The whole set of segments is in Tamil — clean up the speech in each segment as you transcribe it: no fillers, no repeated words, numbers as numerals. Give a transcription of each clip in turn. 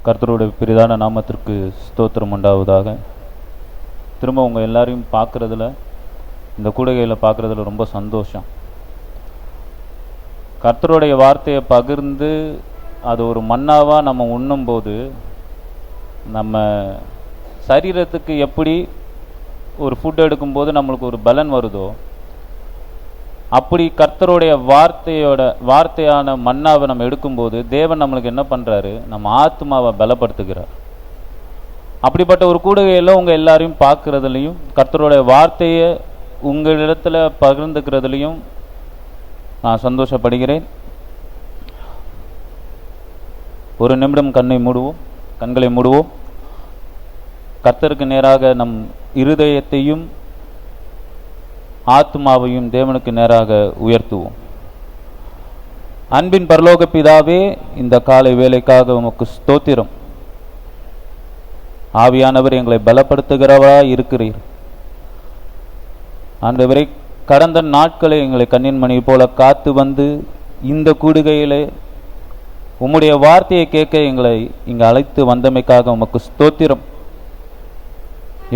கர்த்தருடைய பெரிதான நாமத்திற்கு ஸ்தோத்திரம் உண்டாவதாக. திரும்ப உங்கள் எல்லாரையும் பார்க்குறதுல, இந்த கூடுகையில் பார்க்குறதுல ரொம்ப சந்தோஷம். கர்த்தருடைய வார்த்தையை பகிர்ந்து அது ஒரு மன்னாவாக நம்ம உண்ணும்போது நம்ம சரீரத்துக்கு எப்படி ஒரு ஃபுட் எடுக்கும்போது நம்மளுக்கு ஒரு பலன் வருதோ, அப்படி கர்த்தருடைய வார்த்தையான மன்னாவை நம்ம எடுக்கும்போது தேவன் நம்மளுக்கு என்ன பண்ணுறாரு, நம்ம ஆத்மாவை பலப்படுத்துகிறார். அப்படிப்பட்ட ஒரு கூடுகையில் உங்கள் எல்லாரையும் பார்க்குறதுலையும் கர்த்தருடைய வார்த்தையை உங்களிடத்தில் பகிர்ந்துக்கிறதுலையும் நான் சந்தோஷப்படுகிறேன். ஒரு நிமிடம் கண்களை மூடுவோம். கர்த்தருக்கு நேராக நம் இருதயத்தையும் ஆத்மாவையும் தேவனுக்கு நேராக உயர்த்துவோம். அன்பின் பரலோக பிதாவே, இந்த காலை வேலைக்காக உமக்கு ஸ்தோத்திரம். ஆவியானவர் எங்களை பலப்படுத்துகிறவரா இருக்கிறீர். ஆண்டவரை, கடந்த நாட்களை எங்களை கண்ணின் மணி போல காத்து வந்து இந்த கூடுகையிலே உம்முடைய வார்த்தையை கேட்க எங்களை இங்கு அழைத்து வந்தமைக்காக உமக்கு ஸ்தோத்திரம்.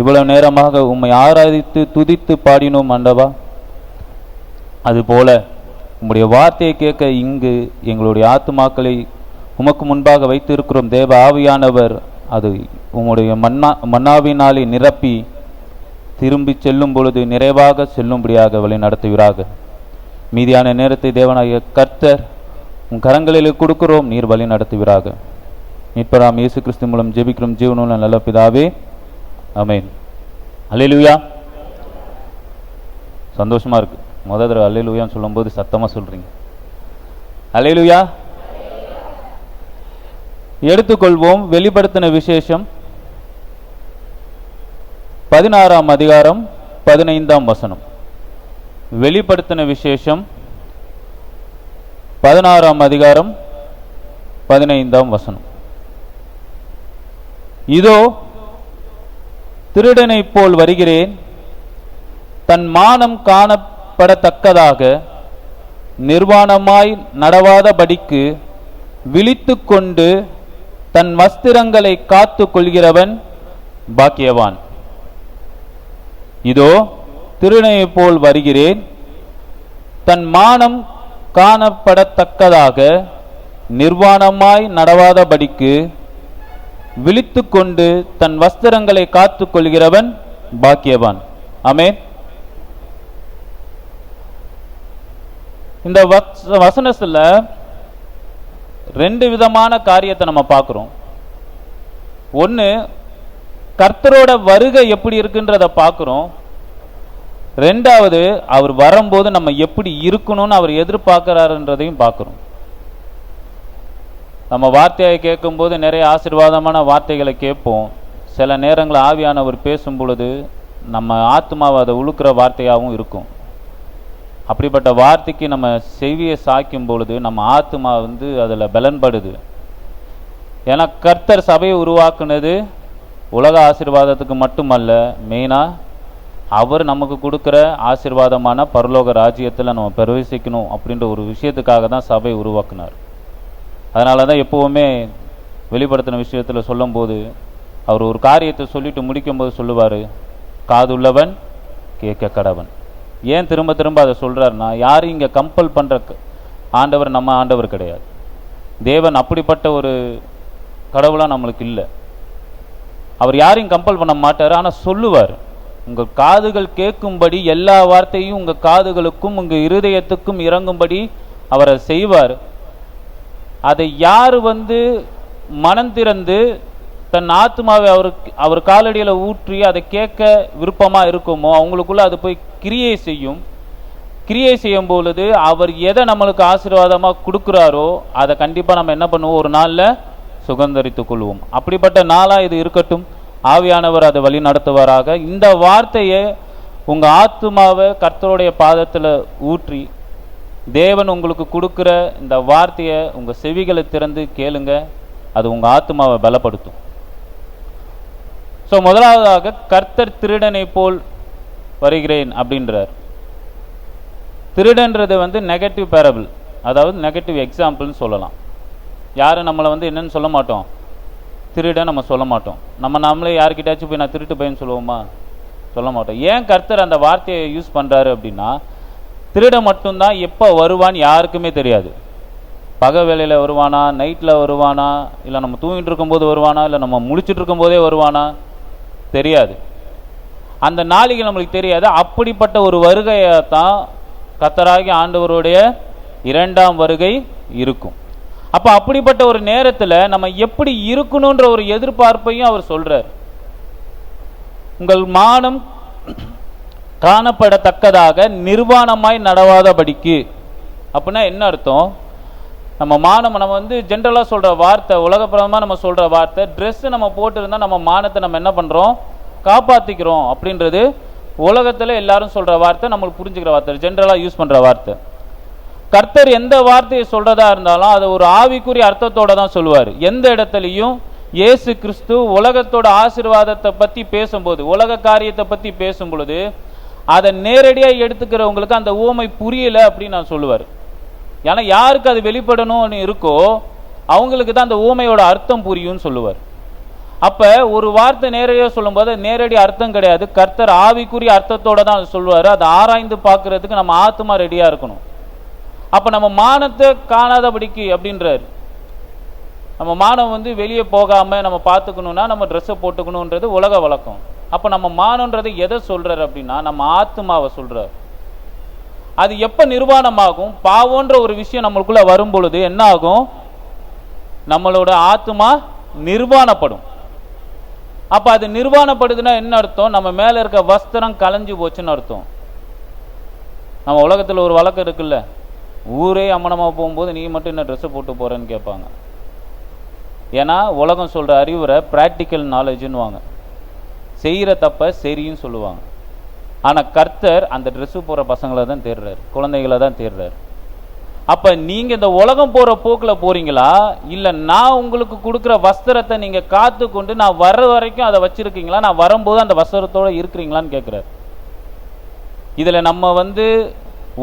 இவ்வளவு நேரமாக உம்மை ஆராதித்து துதித்து பாடினோம் ஆண்டவா. அதுபோல உம்முடைய வார்த்தையை கேட்க இங்கு எங்களுடைய ஆத்துமாக்களை உமக்கு முன்பாக வைத்திருக்கிறோம். தேவ ஆவியானவர் அது உம்முடைய மன்னாவினாலே நிரப்பி திரும்பி செல்லும் பொழுது நிறைவாக செல்லும்படியாக வழி நடத்துவீராக. மீதியான நேரத்தை தேவனாகிய கர்த்தர் உன் கரங்களில் கொடுக்கிறோம், நீர் வழி நடத்துவீராக. மீட்பராம் இயேசு கிறிஸ்து மூலம் ஜெபிக்கிறோம் ஜீவனுள்ள நல்ல பிதாவே, ஆமென். அல்லேலூயா. சந்தோஷமா இருக்கு. முதல் தடவை அல்லேலூயான்னு சொல்லும்போது சத்தமா சொல்றீங்க. அல்லேலூயா. எடுத்துக்கொள்வோம் வெளிப்படுத்தின விசேஷம் 16ஆம் அதிகாரம் 15ஆம் வசனம். வெளிப்படுத்தின விசேஷம் 16ஆம் அதிகாரம் 15ஆம் வசனம். இதோ திருடனை போல் வருகிறேன், தன் மானம் காணப்படத்தக்கதாக நிர்வாணமாய் நடவாதபடிக்கு விழித்து கொண்டு தன் வஸ்திரங்களை காத்து கொள்கிறவன் பாக்கியவான். இதோ திருடனை போல் வருகிறேன், தன் மானம் காணப்படத்தக்கதாக நிர்வாணமாய் நடவாதபடிக்கு விழித்து கொண்டு தன் வஸ்திரங்களை காத்து கொள்கிறவன் பாக்கியவான். ஆமென். இந்த வசனத்துல ரெண்டு விதமான காரியத்தை நம்ம பார்க்கிறோம். ஒன்று, கர்த்தரோட வருகை எப்படி இருக்குன்றத பார்க்கிறோம். ரெண்டாவது, அவர் வரும்போது நம்ம எப்படி இருக்கணும்னு அவர் எதிர்பார்க்கிறாருன்றதையும் பார்க்கிறோம். நம்ம வார்த்தையை கேட்கும்போது நிறைய ஆசீர்வாதமான வார்த்தைகளை கேட்போம். சில நேரங்களில் ஆவியானவர் பேசும் பொழுது நம்ம ஆத்மாவை அதை உழுக்கிற வார்த்தையாகவும் இருக்கும். அப்படிப்பட்ட வார்த்தைக்கு நம்ம செவியை சாய்க்கும் பொழுது நம்ம ஆத்மா அதில் பலன்படுது. ஏன்னா கர்த்தர் சபையை உருவாக்குனது உலக ஆசீர்வாதத்துக்கு மட்டுமல்ல, மெயினாக அவர் நமக்கு கொடுக்குற ஆசீர்வாதமான பரலோக ராஜ்யத்தில் நம்ம பிரவேசிக்கணும் அப்படின்ற ஒரு விஷயத்துக்காக தான் சபை உருவாக்குனார். அதனால தான் எப்போவுமே வெளிப்படுத்தின விஷயத்தில் சொல்லும்போது அவர் ஒரு காரியத்தை சொல்லிட்டு முடிக்கும்போது சொல்லுவார், காதுள்ளவன் கேட்க கடவன். ஏன் திரும்ப திரும்ப அதை சொல்கிறாருன்னா, யாரும் இங்கே கம்பல் பண்ணுற ஆண்டவர் நம்ம ஆண்டவர் கிடையாது. தேவன் அப்படிப்பட்ட ஒரு கடவுளாக நம்மளுக்கு இல்லை. அவர் யாரையும் கம்பல் பண்ண மாட்டார். ஆனால் சொல்லுவார், உங்கள் காதுகள் கேட்கும்படி எல்லா வார்த்தையும் உங்கள் காதுகளுக்கும் உங்கள் இருதயத்துக்கும் இறங்கும்படி அவரை செய்வார். அதை யார் மனம் திறந்து தன் ஆத்மாவை அவர் காலடியில் ஊற்றி அதை கேட்க விருப்பமாக இருக்குமோ அவங்களுக்குள்ள அது போய் கிரியை செய்யும். கிரியை செய்யும் பொழுது அவர் எதை நம்மளுக்கு ஆசீர்வாதமாக கொடுக்குறாரோ அதை கண்டிப்பாக நம்ம என்ன பண்ணுவோம், ஒரு நாளில் சுதந்தரித்து கொள்வோம். அப்படிப்பட்ட நாளாக இது இருக்கட்டும். ஆவியானவர் அதை வழி நடத்துவாராக. இந்த வார்த்தையை உங்கள் ஆத்மாவை கர்த்தருடைய பாதத்தில் ஊற்றி தேவன் உங்களுக்கு கொடுக்குற இந்த வார்த்தையை உங்கள் செவிகளை திறந்து கேளுங்க. அது உங்கள் ஆத்மாவை பலப்படுத்தும். ஸோ முதலாவதாக கர்த்தர் திருடனை போல் வருகிறேன் அப்படின்றார். திருடன்றது நெகட்டிவ் பேரபிள், அதாவது நெகட்டிவ் எக்ஸாம்பிள்னு சொல்லலாம். யாரும் நம்மளை என்னன்னு சொல்ல மாட்டோம், திருட நம்ம சொல்ல மாட்டோம். நம்மளே யாருக்கிட்டாச்சும் போய் நான் திருட்டு பையன் சொல்லுவோமா? சொல்ல மாட்டோம். ஏன் கர்த்தர் அந்த வார்த்தையை யூஸ் பண்ணுறாரு அப்படின்னா, திருட மட்டும்தான் எப்போ வருவான்னு யாருக்குமே தெரியாது. பகல் வேலையில் வருவானா, நைட்டில் வருவானா, இல்லை நம்ம தூங்கிட்டு இருக்கும்போது வருவானா, இல்லை நம்ம முழிச்சிட்டு இருக்கும்போதே வருவானா தெரியாது. அந்த நாளிகை நம்மளுக்கு தெரியாது. அப்படிப்பட்ட ஒரு வருகையை தான் கர்த்தராகி ஆண்டவருடைய இரண்டாம் வருகை இருக்கும். அப்போ அப்படிப்பட்ட ஒரு நேரத்தில் நம்ம எப்படி இருக்கணுன்ற ஒரு எதிர்பார்ப்பையும் அவர் சொல்றார். உங்கள் மானம் காணப்படத்தக்கதாக நிர்வாணமாய் நடவாதபடிக்கு. அப்படின்னா என்ன அர்த்தம்? நம்ம மானம், நம்ம ஜென்ரலாக சொல்கிற வார்த்தை, உலகப்பிரமாக நம்ம சொல்கிற வார்த்தை, ட்ரெஸ்ஸு நம்ம போட்டுருந்தால் நம்ம மானத்தை நம்ம என்ன பண்ணுறோம்? காப்பாற்றிக்கிறோம் அப்படின்றது உலகத்தில் எல்லாரும் சொல்கிற வார்த்தை, நம்மளுக்கு புரிஞ்சுக்கிற வார்த்தை, ஜென்ரலாக யூஸ் பண்ணுற வார்த்தை. கர்த்தர் எந்த வார்த்தையை சொல்கிறதா இருந்தாலும் அதை ஒரு ஆவிக்குரிய அர்த்தத்தோடு தான் சொல்லுவார். எந்த இடத்துலையும் இயேசு கிறிஸ்து உலகத்தோட ஆசீர்வாதத்தை பற்றி பேசும்போது, உலக காரியத்தை பற்றி பேசும் பொழுது அதை நேரடியாக எடுத்துக்கிறவங்களுக்கு அந்த ஊமை புரியலை அப்படின்னு நான் சொல்லுவார். ஏன்னா யாருக்கு அது வெளிப்படணும்னு இருக்கோ அவங்களுக்கு தான் அந்த ஊமையோட அர்த்தம் புரியும்னு சொல்லுவார். அப்போ ஒரு வார்த்தை நேரடியாக சொல்லும்போது நேரடி அர்த்தம் கிடையாது, கர்த்தர் ஆவிக்குரிய அர்த்தத்தோடு தான் சொல்லுவார். அதை ஆராய்ந்து பார்க்கறதுக்கு நம்ம ஆத்மா ரெடியாக இருக்கணும். அப்போ நம்ம மானத்தை காணாதபடிக்கு அப்படின்றார். நம்ம மானம் வெளியே போகாமல் நம்ம பார்த்துக்கணுன்னா நம்ம ட்ரெஸ்ஸை போட்டுக்கணுன்றது உலக வழக்கம். அப்போ நம்ம மானன்றது எதை சொல்கிறார் அப்படின்னா, நம்ம ஆத்மாவை சொல்கிறார். அது எப்போ நிர்வாணமாகும்? பாவன்ற ஒரு விஷயம் நம்மளுக்குள்ளே வரும் பொழுது என்ன ஆகும்? நம்மளோட ஆத்மா நிர்வாணப்படும். அப்போ அது நிர்வாணப்படுதுன்னா என்ன அர்த்தம்? நம்ம மேலே இருக்க வஸ்திரம் கலைஞ்சு போச்சுன்னு அர்த்தம். நம்ம உலகத்தில் ஒரு வழக்கம் இருக்குல்ல, ஊரே அம்மனமாக போகும்போது நீ மட்டும் என்ன ட்ரெஸ்ஸை போட்டு போகிறேன்னு கேட்பாங்க. ஏன்னா உலகம் சொல்கிற அறிவுரை ப்ராக்டிக்கல் நாலேஜுன்னுவாங்க, செய்கிற தப்பை சரின்னு சொல்லுவாங்க. ஆனால் கர்த்தர் அந்த ட்ரெஸ்ஸு போகிற பசங்களை தான் தேடுறாரு, குழந்தைகளை தான் தேடுறாரு. அப்போ நீங்கள் இந்த உலகம் போகிற போக்கில் போகிறீங்களா, இல்லை நான் உங்களுக்கு கொடுக்குற வஸ்திரத்தை நீங்கள் காத்து கொண்டு நான் வர்ற வரைக்கும் அதை வச்சுருக்கீங்களா, நான் வரும்போது அந்த வஸ்திரத்தோடு இருக்கிறீங்களான்னு கேட்குறாரு. இதில் நம்ம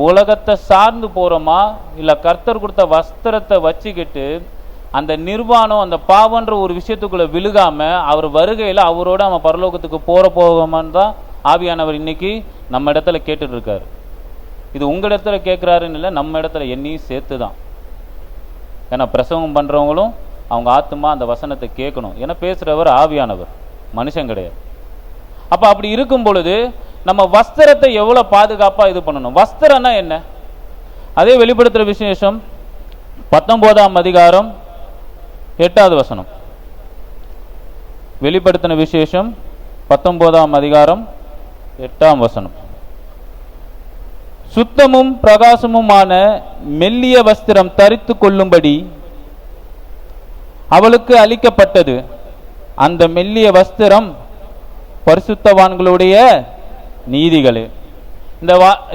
உலகத்தை சார்ந்து போகிறோமா, இல்லை கர்த்தர் கொடுத்த வஸ்திரத்தை வச்சுக்கிட்டு அந்த நிர்வாணம், அந்த பாவன்ற ஒரு விஷயத்துக்குள்ளே விழுகாமல் அவர் வருகையில் அவரோட நம்ம பரலோகத்துக்கு போகமான்னு தான் ஆவியானவர் இன்னைக்கு நம்ம இடத்துல கேட்டுட்டு இருக்காரு. இது உங்கள் இடத்துல கேட்குறாருன்னு இல்லை, நம்ம இடத்துல என்னையும் சேர்த்து தான். ஏன்னா பிரசவம் பண்ணுறவங்களும் அவங்க ஆத்மா அந்த வசனத்தை கேட்கணும். ஏன்னா பேசுகிறவர் ஆவியானவர், மனுஷன் கிடையாது. அப்போ அப்படி இருக்கும் பொழுது நம்ம வஸ்திரத்தை எவ்வளோ பாதுகாப்பாக இது பண்ணணும். வஸ்திரம்னா என்ன? அதே வெளிப்படுத்துகிற விசேஷம் 19ஆம் அதிகாரம் 8வது வசனம். வெளிப்படுத்தின விசேஷம் 19ஆம் அதிகாரம் 8ஆம் வசனம். சுத்தமும் பிரகாசமுமான மெல்லிய வஸ்திரம் தரித்து கொள்ளும்படி அவளுக்கு அளிக்கப்பட்டது. அந்த மெல்லிய வஸ்திரம் பரிசுத்தவான்களுடைய நீதிகளே.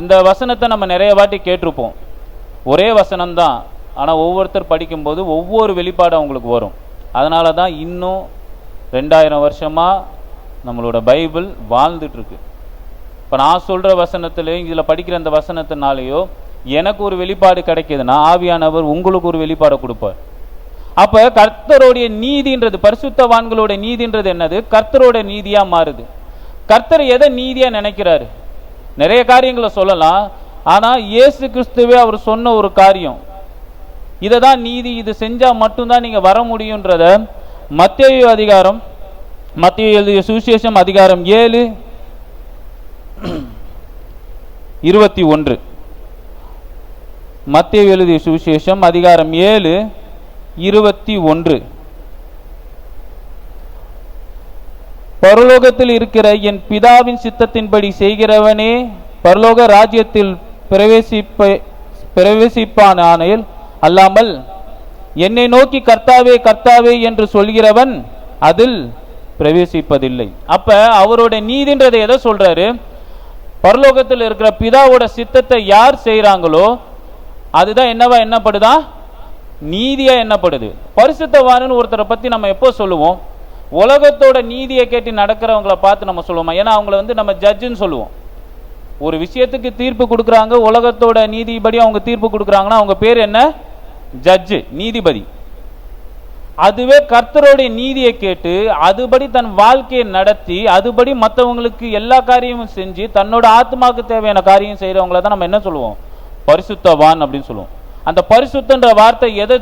இந்த வசனத்தை நம்ம நிறைய வாட்டி கேட்டிருப்போம். ஒரே வசனம்தான், ஆனால் ஒவ்வொருத்தர் படிக்கும்போது ஒவ்வொரு வெளிப்பாடு அவங்களுக்கு வரும். அதனால தான் இன்னும் 2000 வருஷமாக நம்மளோட பைபிள் வாழ்ந்துட்டுருக்கு. இப்போ நான் சொல்கிற வசனத்துலேயும் இதில் படிக்கிற அந்த வசனத்தினாலேயோ எனக்கு ஒரு வெளிப்பாடு கிடைக்கிதுன்னா ஆவியானவர் உங்களுக்கு ஒரு வெளிப்பாடை கொடுப்பார். அப்போ கர்த்தருடைய நீதின்றது, பரிசுத்தவான்களோட நீதின்றது என்னது? கர்த்தரோட நீதியாக மாறுது. கர்த்தர் எதை நீதியாக நினைக்கிறாரு? நிறைய காரியங்களை சொல்லலாம், ஆனால் இயேசு கிறிஸ்துவே அவர் சொன்ன ஒரு காரியம், இதை தான் நீதி, இது செஞ்சால் மட்டும்தான் நீங்கள் வர முடியுன்றத மத்தேயு எழுதிய சுவிசேஷம் அதிகாரம் 7:21. மத்தேயு எழுதிய சுவிசேஷம் அதிகாரம் 7:21. பரலோகத்தில் இருக்கிற என் பிதாவின் சித்தத்தின்படி செய்கிறவனே பரலோக ராஜ்யத்தில் பிரவேசிப்பானானேல் அல்லாமல் என்னை நோக்கி கர்த்தாவே கர்த்தாவே என்று சொல்கிறவன் அதில் பிரவேசிப்பதில்லை. அப்ப அவரோட நீதின்றதை எதை சொல்றாரு? பரலோகத்தில் இருக்கிற பிதாவோட சித்தத்தை யார் செய்யறாங்களோ அதுதான் என்னப்படுதா? நீதியா என்னப்படுது. பரிசுத்தவான்னு ஒருத்தரை பத்தி நம்ம எப்போ சொல்லுவோம்? உலகத்தோட நீதியை கேட்டு நடக்கிறவங்களை பார்த்து நம்ம சொல்லுவோமா? ஏன்னா அவங்கள நம்ம ஜட்ஜுன்னு சொல்லுவோம். ஒரு விஷயத்துக்கு தீர்ப்பு கொடுக்குறாங்க, உலகத்தோட நீதிபடி அவங்க தீர்ப்பு கொடுக்குறாங்கன்னா அவங்க பேர் என்ன? ஜட்ஜு, நீதிபதி. அதுவே கர்த்தருடைய நீதியை கேட்டு அதுபடி தன் வாழ்க்கையை நடத்தி அதுபடி மற்றவங்களுக்கு எல்லா காரியமும் செஞ்சு தன்னோட ஆத்மாவுக்கு தேவையான காரியம் செய்யறவங்கள தான் நம்ம என்ன சொல்லுவோம்? பரிசுத்தவான் அப்படின்னு சொல்லுவோம். அந்த பரிசுத்தன்ற வார்த்தை எதை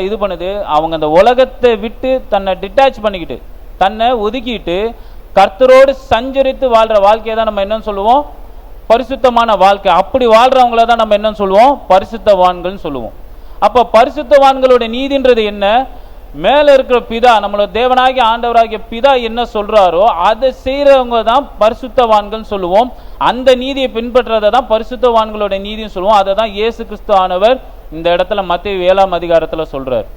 இது பண்ணுது? அவங்க அந்த உலகத்தை விட்டு தன்னை டிட்டாச் பண்ணிக்கிட்டு தன்னை ஒதுக்கிட்டு கர்த்தரோடு சஞ்சரித்து வாழ்ற வாழ்க்கையை தான் நம்ம என்னன்னு சொல்லுவோம்? பரிசுத்தமான வாழ்க்கை. அப்படி வாழ்றவங்கள தான் நம்ம என்னன்னு சொல்லுவோம்? பரிசுத்தவான்கள் சொல்லுவோம். அப்ப பரிசுத்தவான்களோட நீதின்றது என்ன? மேல இருக்கிற பிதா, நம்மளோட தேவனாகிய ஆண்டவராகிய பிதா என்ன சொல்றாரோ அதை செய்யறவங்க தான் பரிசுத்தவான்கள் சொல்லுவோம். அந்த நீதியை பின்பற்றதை தான் பரிசுத்தவான்களோட நீதின்னு சொல்லுவோம். அதை தான் இயேசு கிறிஸ்து ஆனவர் இந்த இடத்துல மத்தேயு 7ஆம் அதிகாரத்துல சொல்றாரு.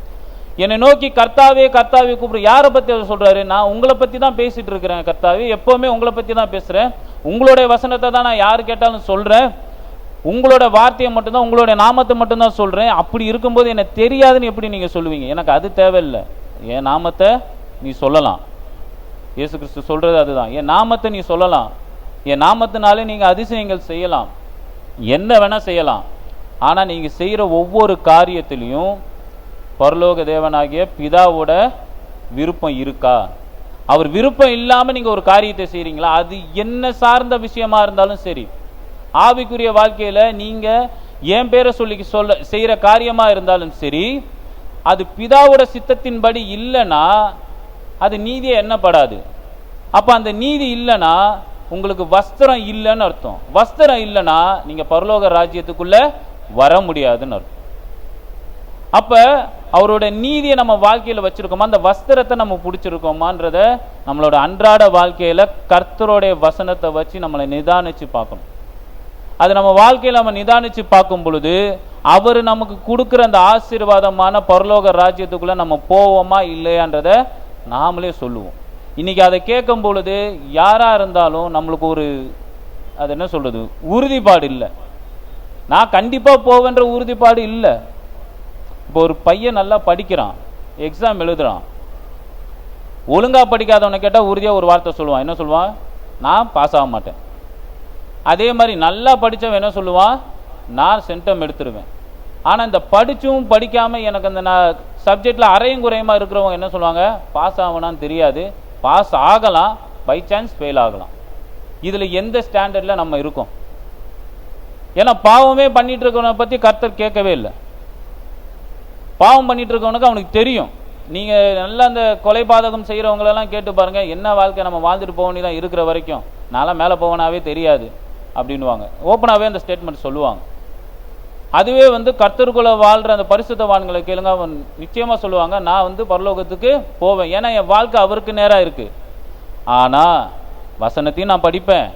என்னை நோக்கி கர்த்தாவே கர்த்தாவே கூப்பிடு. யாரை பத்தி அவர் சொல்றாரு? நான் உங்களை பத்தி தான் பேசிட்டு இருக்கிறேன் கர்த்தாவே, எப்பவுமே உங்களை பத்தி தான் பேசுறேன், உங்களுடைய வசனத்தை தான் நான் யாரு கேட்டாலும் சொல்றேன், உங்களோட வார்த்தையை மட்டும்தான், உங்களுடைய நாமத்தை மட்டும்தான் சொல்றேன். அப்படி இருக்கும்போது எனக்கு தெரியாதுன்னு எப்படி நீங்க சொல்லுவீங்க? எனக்கு அது தேவையில்லை. என் நாமத்தை நீ சொல்லலாம். இயேசு கிறிஸ்து சொல்றது அதுதான். என் நாமத்தை நீ சொல்லலாம், என் நாமத்தினாலே நீங்க அதிசயங்கள் செய்யலாம், என்ன வேணா செய்யலாம். ஆனா நீங்க செய்யற ஒவ்வொரு காரியத்திலையும் பரலோக தேவனாகிய பிதாவோட விருப்பம் இருக்கா? அவர் விருப்பம் இல்லாம நீங்க ஒரு காரியத்தை செய்றீங்களா? அது என்ன சார்ந்த விஷயமா இருந்தாலும் சரி, ஆவிக்குரிய வாழ்க்கையில நீங்க என் பேரை சொல்ல செய்யற காரியமா இருந்தாலும் சரி, அது பிதாவோட சித்தத்தின்படி இல்லைன்னா அது நீதியே எண்ணப்படாது. அப்ப அந்த நீதி இல்லைன்னா உங்களுக்கு வஸ்திரம் இல்லைன்னு அர்த்தம். வஸ்திரம் இல்லைன்னா நீங்க பரலோக ராஜ்யத்துக்குள்ள வர முடியாதுன்னு அர்த்தம். அப்ப அவரோட நீதியை நம்ம வாழ்க்கையில வச்சிருக்கோமா? அந்த வஸ்திரத்தை நம்ம பிடிச்சிருக்கோமான்றத நம்மளோட அன்றாட வாழ்க்கையில கர்த்தருடைய வசனத்தை வச்சு நம்மளை நிதானிச்சு பார்க்கணும். அது நம்ம வாழ்க்கையில நம்ம நிதானிச்சு பார்க்கும் பொழுது அவர் நமக்கு கொடுக்குற அந்த ஆசீர்வாதமான பரலோக ராஜ்யத்துக்குள்ள நம்ம போவோமா இல்லையான்றத நாமளே சொல்லுவோம். இன்னைக்கு அதை கேட்கும் பொழுது யாரா இருந்தாலும் நம்மளுக்கு ஒரு அது என்ன சொல்றது உறுதிப்பாடு இல்லை. நான் கண்டிப்பா போவேன்ற உறுதிப்பாடு இல்லை. இப்போ ஒரு பையன் நல்லா படிக்கிறான், எக்ஸாம் எழுதுறான், ஒழுங்கா படிக்காதவனை கேட்டா உறுதியா ஒரு வார்த்தை சொல்லுவான். என்ன சொல்லுவான்? நான் பாஸ் ஆக மாட்டேன். அதே மாதிரி நல்லா படித்தவன் என்ன சொல்லுவான்? நான் சென்டம் எடுத்துருவேன். ஆனால் இந்த படிச்சும் படிக்காம எனக்கு அந்த சப்ஜெக்ட்ல அரையும் குறையுமா இருக்கிறவங்க என்ன சொல்லுவாங்க? பாஸ் ஆகணும்னு தெரியாது, பாஸ் ஆகலாம், பை சான்ஸ் ஃபெயில் ஆகலாம். இதுல எந்த ஸ்டாண்டர்ட்ல நம்ம இருக்கோம்? ஏன்னா பாவமே பண்ணிட்டு இருக்கவனை பத்தி கர்த்தர் கேட்கவே இல்லை. பாவம் பண்ணிட்டு இருக்கவனுக்கு அவனுக்கு தெரியும். நீங்க நல்லா அந்த கொலை பாதகம் செய்யறவங்களெல்லாம் கேட்டு பாருங்க, என்ன வாழ்க்கை நம்ம வாழ்ந்துட்டு போகணும் தான் இருக்கிற வரைக்கும், நான்லாம் மேலே போவனாவே தெரியாது அப்படின்வாங்க. ஓப்பனாகவே அந்த ஸ்டேட்மெண்ட் சொல்லுவாங்க. அதுவே கர்த்தருக்குள்ள வாழ்ற அந்த பரிசுத்தவான்களை கேளுங்க, அவன் நிச்சயமா சொல்லுவாங்க, நான் பரலோகத்துக்கு போவேன், ஏன்னா என் வாழ்க்கை அவருக்கு நேராக இருக்கு. ஆனா வசனத்தையும் நான் படிப்பேன்,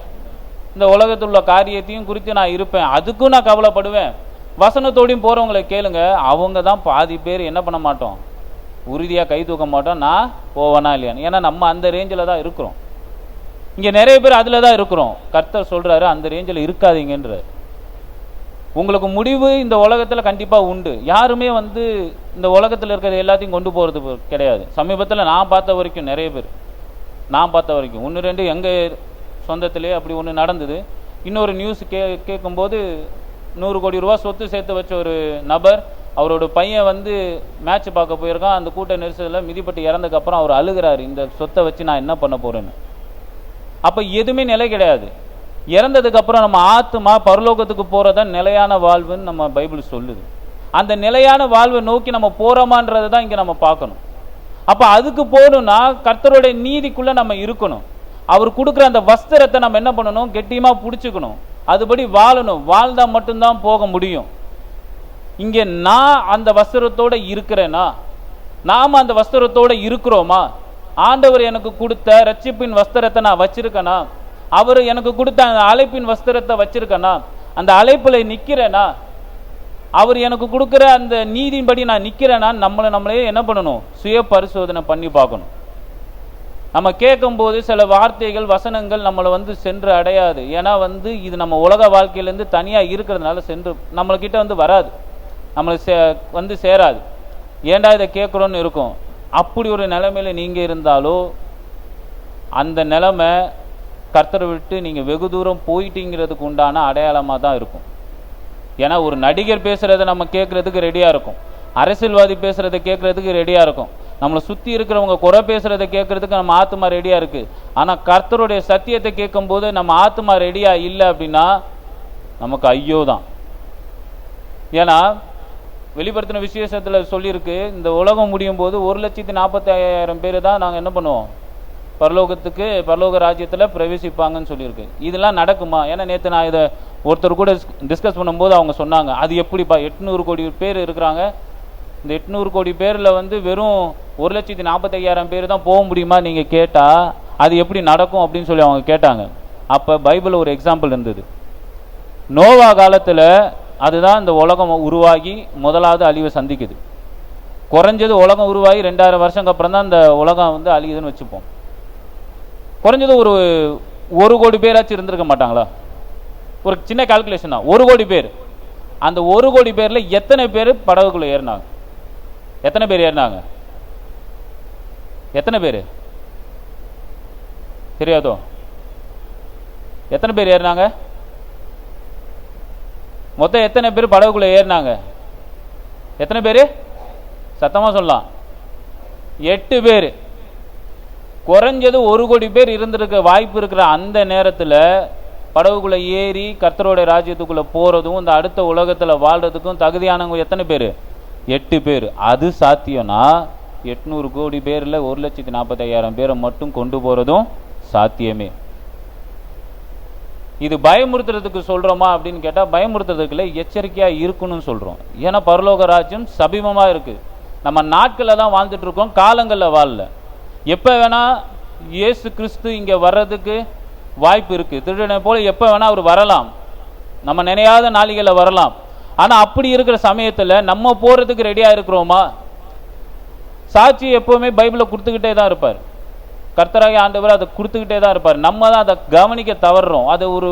இந்த உலகத்தில் உள்ள காரியத்தையும் குறித்து நான் இருப்பேன், அதுக்கும் நான் கவலைப்படுவேன். வசனத்தோடையும் போறவங்களை கேளுங்க, அவங்க தான் பாதி பேர் என்ன பண்ண மாட்டோம், உறுதியாக கை தூக்க மாட்டோம், நான் போவேனா இல்லையான்னு. ஏன்னா நம்ம அந்த ரேஞ்சில் தான் இருக்கிறோம். இங்கே நிறைய பேர் அதில் தான் இருக்கிறோம். கர்த்தர் சொல்றாரு அந்த ரேஞ்சில் இருக்காதீங்கன்றார். உங்களுக்கு முடிவு இந்த உலகத்தில் கண்டிப்பாக உண்டு. யாருமே இந்த உலகத்தில் இருக்கிறது எல்லாத்தையும் கொண்டு போகிறது கிடையாது. சமீபத்தில் நான் பார்த்த வரைக்கும் நிறைய பேர், நான் பார்த்த வரைக்கும் 1-2 எங்கள் சொந்தத்திலே அப்படி ஒன்று நடந்தது. இன்னொரு நியூஸ் கேட்கும்போது 100 கோடி ரூபா சொத்து சேர்த்து வச்ச ஒரு நபர், அவரோட பையன் மேட்ச் பார்க்க போயிருக்கான், அந்த கூட்ட நெரிசலில் மிதிப்பட்டு இறந்ததுக்கப்புறம் அவர் அழுகிறாரு, இந்த சொத்தை வச்சு நான் என்ன பண்ண போறேன்னு. அப்போ எதுவுமே நிலை கிடையாது. இறந்ததுக்கப்புறம் நம்ம ஆத்மா பரலோகத்துக்கு போகிறதா நிலையான வாழ்வுன்னு நம்ம பைபிள் சொல்லுது. அந்த நிலையான வாழ்வை நோக்கி நம்ம போகிறோமான்றதை தான் இங்கே நம்ம பார்க்கணும். அப்போ அதுக்கு போகணும்னா கர்த்தருடைய நீதிக்குள்ளே நம்ம இருக்கணும். அவர் கொடுக்குற அந்த வஸ்திரத்தை நம்ம என்ன பண்ணணும், கெட்டியமாக பிடிச்சிக்கணும், அதுபடி வாழணும். வாழ்ந்தால் மட்டும்தான் போக முடியும். இங்கே நான் அந்த வஸ்திரத்தோடு இருக்கிறேனா, நாம் அந்த வஸ்திரத்தோடு இருக்கிறோமா? ஆண்டவர் எனக்கு கொடுத்த ரட்சிப்பின் வஸ்திரத்தை நான் வச்சிருக்கேனா? அவர் எனக்கு கொடுத்த அந்த அழைப்பின் வஸ்திரத்தை வச்சிருக்கேனா? அந்த அழைப்புல நிற்கிறேனா? அவர் எனக்கு கொடுக்குற அந்த நீதியின்படி நான் நிற்கிறேனா? நம்மளே என்ன பண்ணணும், சுய பரிசோதனை பண்ணி பார்க்கணும். நம்ம கேட்கும்போது சில வார்த்தைகள் வசனங்கள் நம்மளை சென்று அடையாது. ஏன்னா இது நம்ம உலக வாழ்க்கையிலேருந்து தனியாக இருக்கிறதுனால சென்று நம்மள்கிட்ட வராது, நம்மளை சேராது. ஏண்டா இதை கேட்குறோன்னு இருக்கும். அப்படி ஒரு நிலைமையில நீங்கள் இருந்தாலோ அந்த நிலைமை கர்த்தரை விட்டு நீங்கள் வெகு தூரம் போயிட்டீங்கிறதுக்கு உண்டான அடையாளமாக தான் இருக்கும். ஏன்னா ஒரு நடிகர் பேசுகிறத நம்ம கேட்குறதுக்கு ரெடியாக இருக்கும், அரசியல்வாதி பேசுகிறத கேட்குறதுக்கு ரெடியாக இருக்கும். நம்மளை சுற்றி இருக்கிறவங்க குறை பேசுகிறத கேட்கறதுக்கு நம்ம ஆத்மா ரெடியாக இருக்குது. ஆனால் கர்த்தருடைய சத்தியத்தை கேட்கும்போது நம்ம ஆத்மா ரெடியாக இல்லை அப்படின்னா நமக்கு ஐயோ தான். ஏன்னா வெளிப்படுத்தின விசேஷத்தில் சொல்லியிருக்கு, இந்த உலகம் முடியும் போது 1,45,000 பேர் தான் நாங்கள் என்ன பண்ணுவோம், பரலோக ராஜ்யத்தில் பிரவேசிப்பாங்கன்னு சொல்லியிருக்கு. இதெல்லாம் நடக்குமா? ஏன்னா நேற்று நான் இதை ஒருத்தர் கூட டிஸ்கஸ் பண்ணும்போது அவங்க சொன்னாங்க, அது எப்படிப்பா 800 கோடி பேர் இருக்கிறாங்க, இந்த 800 கோடி பேரில் வெறும் 1,45,000 பேர் தான் போக முடியுமா நீங்கள் கேட்டால் அது எப்படி நடக்கும் அப்படின்னு சொல்லி அவங்க கேட்டாங்க. அப்போ பைபிள் ஒரு எக்ஸாம்பிள் இருந்தது. நோவா காலத்தில் அதுதான் இந்த உலகம் உருவாகி முதலாவது அழிவை சந்திக்குது. குறைஞ்சது உலகம் உருவாகி 2000 வருஷத்துக்கு அப்புறம் தான் இந்த உலகம் அழியுதுன்னு வச்சுப்போம். குறைஞ்சது ஒரு 1 கோடி பேராச்சும் இருந்திருக்க மாட்டாங்களா? ஒரு சின்ன கால்குலேஷன் தான், 1 கோடி பேர். அந்த 1 கோடி பேரில் எத்தனை பேர் படகுக்குள்ளே ஏறினாங்க? எத்தனை பேர் ஏறினாங்க? எத்தனை பேர் தெரியாதோ? எத்தனை பேர் ஏறினாங்க? மொத்தம் எத்தனை பேர் படகுக்குள்ள ஏறினாங்க? எத்தனை பேர்? சத்தமா சொல்லலாம். 8 பேர். குறைஞ்சது 1 கோடி பேர் இருந்திருக்க வாய்ப்பு இருக்கிற அந்த நேரத்தில் படகுக்குள்ள ஏறி கர்த்தரோட ராஜ்யத்துக்குள்ள போறதும் இந்த அடுத்த உலகத்தில் வாழ்றதுக்கும் தகுதியானவங்க எத்தனை பேர்? 8 பேர். அது சாத்தியம்னா 800 கோடி பேரில் 1,45,000 பேரை மட்டும் கொண்டு போறதும் சாத்தியமே. இது பயமுறுத்துறதுக்கு சொல்றோமா அப்படின்னு கேட்டால் பயமுறுத்துறதுக்குள்ள எச்சரிக்கையா இருக்கணும்னு சொல்றோம். ஏன்னா பரலோக ராஜ்யம் சமீபமா இருக்கு. நம்ம நாட்களில் தான் வாழ்ந்துட்டு இருக்கோம், காலங்களில் வாழல. எப்போ வேணா இயேசு கிறிஸ்து இங்கே வர்றதுக்கு வாய்ப்பு இருக்கு. திருடனை போல எப்போ வேணா அவர் வரலாம், நம்ம நினையாத நாளிகளில் வரலாம். ஆனால் அப்படி இருக்கிற சமயத்தில் நம்ம போறதுக்கு ரெடியா இருக்கிறோமா? சாட்சி எப்பவுமே பைபிளை கொடுத்துக்கிட்டே தான் இருப்பார். கர்த்தராகிய ஆண்டவர் அதை கொடுத்துக்கிட்டே தான் இருப்பார். நம்ம தான் அதை கவனிக்க தவறுறோம். அதை ஒரு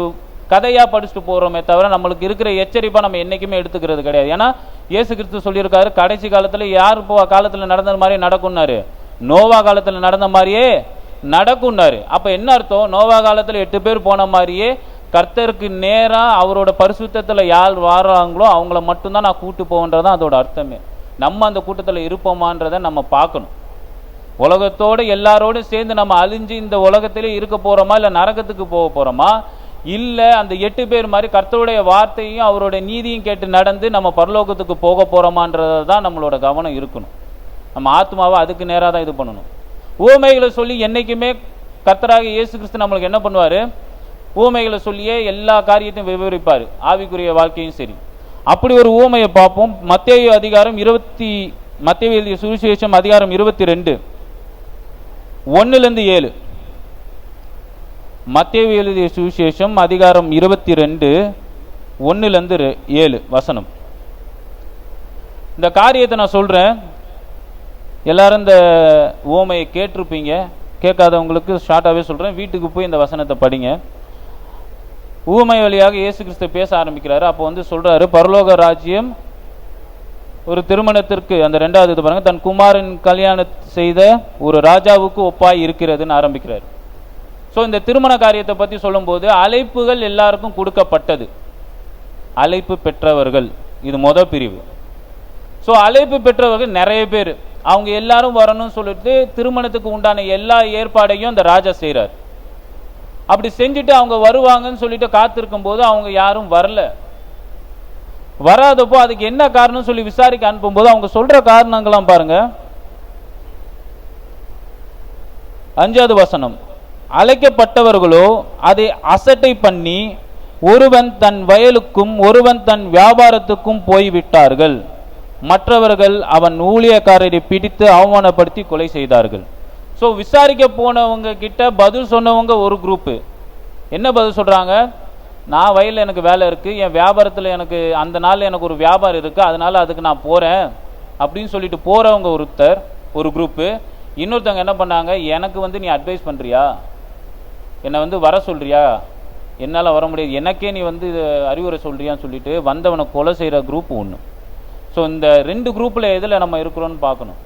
கதையாக படிச்சுட்டு போகிறோமே தவிர நம்மளுக்கு இருக்கிற எச்சரிப்பாக நம்ம என்றைக்குமே எடுத்துக்கிறது கிடையாது. ஏன்னா இயேசு கிறிஸ்து சொல்லியிருக்காரு, கடைசி காலத்தில் யார் காலத்தில் நடந்த மாதிரியே நடக்கும்னாரு, நோவா காலத்தில் நடந்த மாதிரியே நடக்கும்னாரு. அப்போ என்ன அர்த்தம்? நோவா காலத்தில் 8 பேர் போன மாதிரியே கர்த்தருக்கு நேராக அவரோட பரிசுத்தத்தில் யார் வாராங்களோ அவங்கள மட்டும்தான் நான் கூட்டு போகின்றதான் அதோட அர்த்தமே. நம்ம அந்த கூட்டத்தில் இருப்போமான்றதை நம்ம பார்க்கணும். உலகத்தோடு எல்லாரோடும் சேர்ந்து நம்ம அழிஞ்சு இந்த உலகத்திலே இருக்க போறோமா, இல்லை நரகத்துக்கு போக போறோமா, இல்லை அந்த 8 பேர் மாதிரி கர்த்தருடைய வார்த்தையும் அவருடைய நீதியும் கேட்டு நடந்து நம்ம பரலோகத்துக்கு போக போறோமான்றதை தான் நம்மளோட கவனம் இருக்கணும். நம்ம ஆத்மாவை அதுக்கு நேராக தான் இது பண்ணணும். ஊமைகளை சொல்லி என்னைக்குமே கர்த்தராக இயேசு கிறிஸ்து நம்மளுக்கு என்ன பண்ணுவார்? ஊமைகளை சொல்லியே எல்லா காரியத்தையும் விவரிப்பார், ஆவிக்குரிய வாழ்க்கையும் சரி. அப்படி ஒரு ஊமையை பார்ப்போம். மத்தேயு சுவிசேஷம் அதிகாரம் 22 1-7. மத்தேயு எழுதிய சுவிசேஷம் அதிகாரம் 22 1-7 வசனம். இந்த காரியத்தை நான் சொல்றேன், எல்லாரும் இந்த ஓமையை கேட்டிருப்பீங்க. கேட்காதவங்களுக்கு ஷார்ட்டாகவே சொல்றேன், வீட்டுக்கு போய் இந்த வசனத்தை படிங்க. ஊமை வழியாக இயேசு கிறிஸ்து பேச ஆரம்பிக்கிறாரு. அப்போ சொல்றாரு, பரலோக ராஜ்யம் ஒரு திருமணத்திற்கு, அந்த 2வது இது பாருங்க, தன் குமாரன் கல்யாணம் செய்த ஒரு ராஜாவுக்கு ஒப்பாய் இருக்கிறதுன்னு ஆரம்பிக்கிறார். ஸோ இந்த திருமண காரியத்தை பற்றி சொல்லும்போது அழைப்புகள் எல்லாருக்கும் கொடுக்கப்பட்டது. அழைப்பு பெற்றவர்கள் இது பிரிவு. ஸோ அழைப்பு பெற்றவர்கள் நிறைய பேர், அவங்க எல்லாரும் வரணும்னு சொல்லிட்டு திருமணத்துக்கு உண்டான எல்லா ஏற்பாடையும் அந்த ராஜா செய்கிறார். அப்படி செஞ்சுட்டு அவங்க வருவாங்கன்னு சொல்லிட்டு காத்திருக்கும் போது அவங்க யாரும் வரல. வராதப்போ அதுக்கு என்ன காரணம் சொல்லி விசாரிக்க அனுப்பும்போது அவங்க சொல்ற காரணங்களாம் பாருங்க. 5வது வசனம், அழைக்கப்பட்டவர்களோ அதை அசட்டை பண்ணி ஒருவன் தன் வயலுக்கும் ஒருவன் தன் வியாபாரத்துக்கும் போய்விட்டார்கள். மற்றவர்கள் அவன் ஊழியக்காரரை பிடித்து அவமானப்படுத்தி கொலை செய்தார்கள். ஸோ விசாரிக்க போனவங்க கிட்ட பதில் சொன்னவங்க ஒரு குரூப்பு. என்ன பதில் சொல்றாங்க? நான் வயலில் எனக்கு வேலை இருக்குது, என் வியாபாரத்தில் எனக்கு அந்த நாள் எனக்கு ஒரு வியாபாரம் இருக்குது, அதனால அதுக்கு நான் போகிறேன் அப்படின்னு சொல்லிட்டு போகிறவங்க ஒரு குரூப்பு. இன்னொருத்தவங்க என்ன பண்ணாங்க, எனக்கு நீ அட்வைஸ் பண்ணுறியா, என்னை வர சொல்கிறியா, என்னால் வர முடியாது, எனக்கே நீ அறிவுரை சொல்கிறியான்னு சொல்லிட்டு வந்தவனை கொலை செய்கிற குரூப் ஒன்று. ஸோ இந்த 2 குரூப்பில் எதில் நம்ம இருக்கிறோன்னு பார்க்கணும்.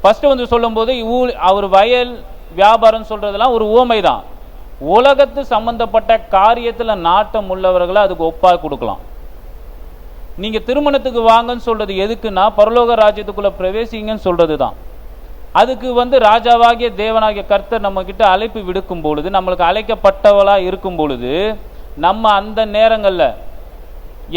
ஃபஸ்ட்டு சொல்லும்போது அவர் வயல் வியாபாரம் சொல்கிறதெல்லாம் ஒரு ஊமை தான். உலகத்து சம்பந்தப்பட்ட காரியத்தில் நாட்டம் உள்ளவர்களை அதுக்கு ஒப்பாக கொடுக்கலாம். நீங்கள் திருமணத்துக்கு வாங்கன்னு சொல்கிறது எதுக்குன்னா பரலோக ராஜ்யத்துக்குள்ளே பிரவேசிங்கன்னு சொல்கிறது தான். அதுக்கு ராஜாவாகிய தேவனாகிய கர்த்தர் நம்ம கிட்ட அழைப்பு விடுக்கும் பொழுது, நம்மளுக்கு அழைக்கப்பட்டவளா இருக்கும் பொழுது, நம்ம அந்த நேரங்களில்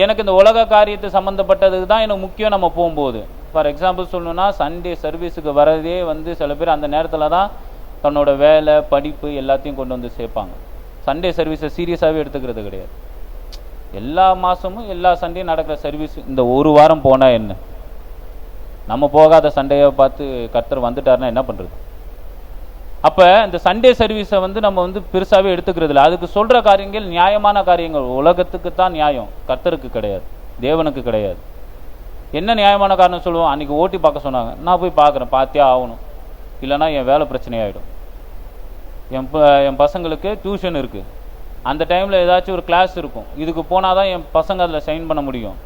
எனக்கு இந்த உலக காரியத்தை சம்மந்தப்பட்டதுக்கு தான் எனக்கு முக்கியம். நம்ம போகும்போது ஃபார் எக்ஸாம்பிள் சொல்லணும்னா, சண்டே சர்வீஸுக்கு வரதே சில பேர் அந்த நேரத்தில் தான் தன்னோட வேலை படிப்பு எல்லாத்தையும் கொண்டு சேர்ப்பாங்க. சண்டே சர்வீஸை சீரியஸாகவே எடுத்துக்கிறது கிடையாது. எல்லா மாதமும் எல்லா சண்டேயும் நடக்கிற சர்வீஸ் இந்த ஒரு வாரம் போனால் என்ன, நம்ம போகாத சண்டையை பார்த்து கர்த்தர் வந்துட்டாருன்னா என்ன பண்ணுறது? அப்போ இந்த சண்டே சர்வீஸை நம்ம பெருசாகவே எடுத்துக்கிறது இல்லை. அதுக்கு சொல்கிற காரியங்கள் நியாயமான காரியங்கள், உலகத்துக்கு தான் நியாயம், கர்த்தருக்கு கிடையாது, தேவனுக்கு கிடையாது. என்ன நியாயமான காரணம் சொல்லுவோம்? அன்றைக்கி ஓட்டி பார்க்க சொன்னாங்க, நான் போய் பார்க்குறேன், பார்த்தே ஆகணும், இல்லைனா என் வேலை பிரச்சனையாகிடும். என் பசங்களுக்கு டியூஷன் இருக்குது, அந்த டைமில் ஏதாச்சும் ஒரு கிளாஸ் இருக்கும், இதுக்கு போனால் தான் என் பசங்க அதில் சைன் பண்ண முடியும்.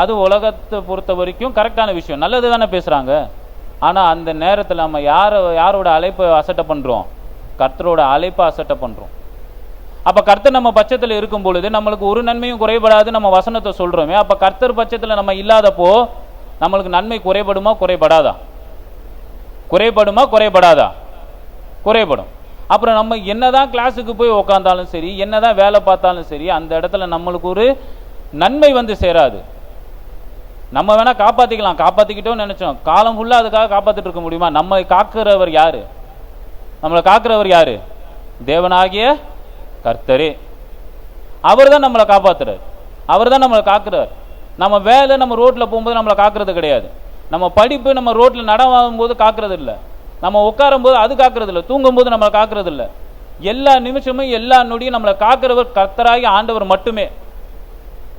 அது உலகத்தை பொறுத்த வரைக்கும் கரெக்டான விஷயம், நல்லது தானே பேசுகிறாங்க. ஆனால் அந்த நேரத்தில் நம்ம யாரோட அழைப்பை அசட்டை பண்ணுறோம்? கர்த்தரோட அழைப்பை அசட்டை பண்ணுறோம். அப்போ கர்த்தர் நம்ம பட்சத்தில் இருக்கும் பொழுது நம்மளுக்கு ஒரு நன்மையும் குறைபடாது, நம்ம வசனத்தை சொல்கிறோமே. அப்போ கர்த்தர் பட்சத்தில் நம்ம இல்லாதப்போ நம்மளுக்கு நன்மை குறைபடுமா குறைபடாதா? குறைபடுமா குறைபடாதா? குறைபடும். அப்புறம் நம்ம என்னதான் கிளாஸுக்கு போய் உக்காந்தாலும் சரி, என்னதான் வேலை பார்த்தாலும் சரி, அந்த இடத்துல நம்மளுக்கு ஒரு நன்மை சேராது. நம்ம வேணா காப்பாற்றிக்கலாம், காப்பாற்றிக்கிட்டோம்னு நினைச்சோம், காலம் ஃபுல்லாக அதுக்காக காப்பாற்றிட்டு இருக்க முடியுமா? நம்மை காக்கிறவர் யாரு? நம்மளை காக்கிறவர் யாரு? தேவனாகிய கர்த்தரே. அவர் தான் நம்மளை காப்பாற்றுறார், அவர் தான் நம்மளை காக்கிறார். நம்ம வேலை நம்ம ரோட்டில் போகும்போது நம்மளை காக்கிறது கிடையாது, நம்ம படிப்பு நம்ம ரோட்டில் நடவாகும் போது காக்கிறது இல்லை, நம்ம உட்காரும் போது அது காக்கிறது இல்லை, தூங்கும் போது நம்மளை காக்கிறது இல்லை. எல்லா நிமிஷமும் எல்லா நொடியும் நம்மளை காக்கிறவர் கர்த்தராகி ஆண்டவர் மட்டுமே.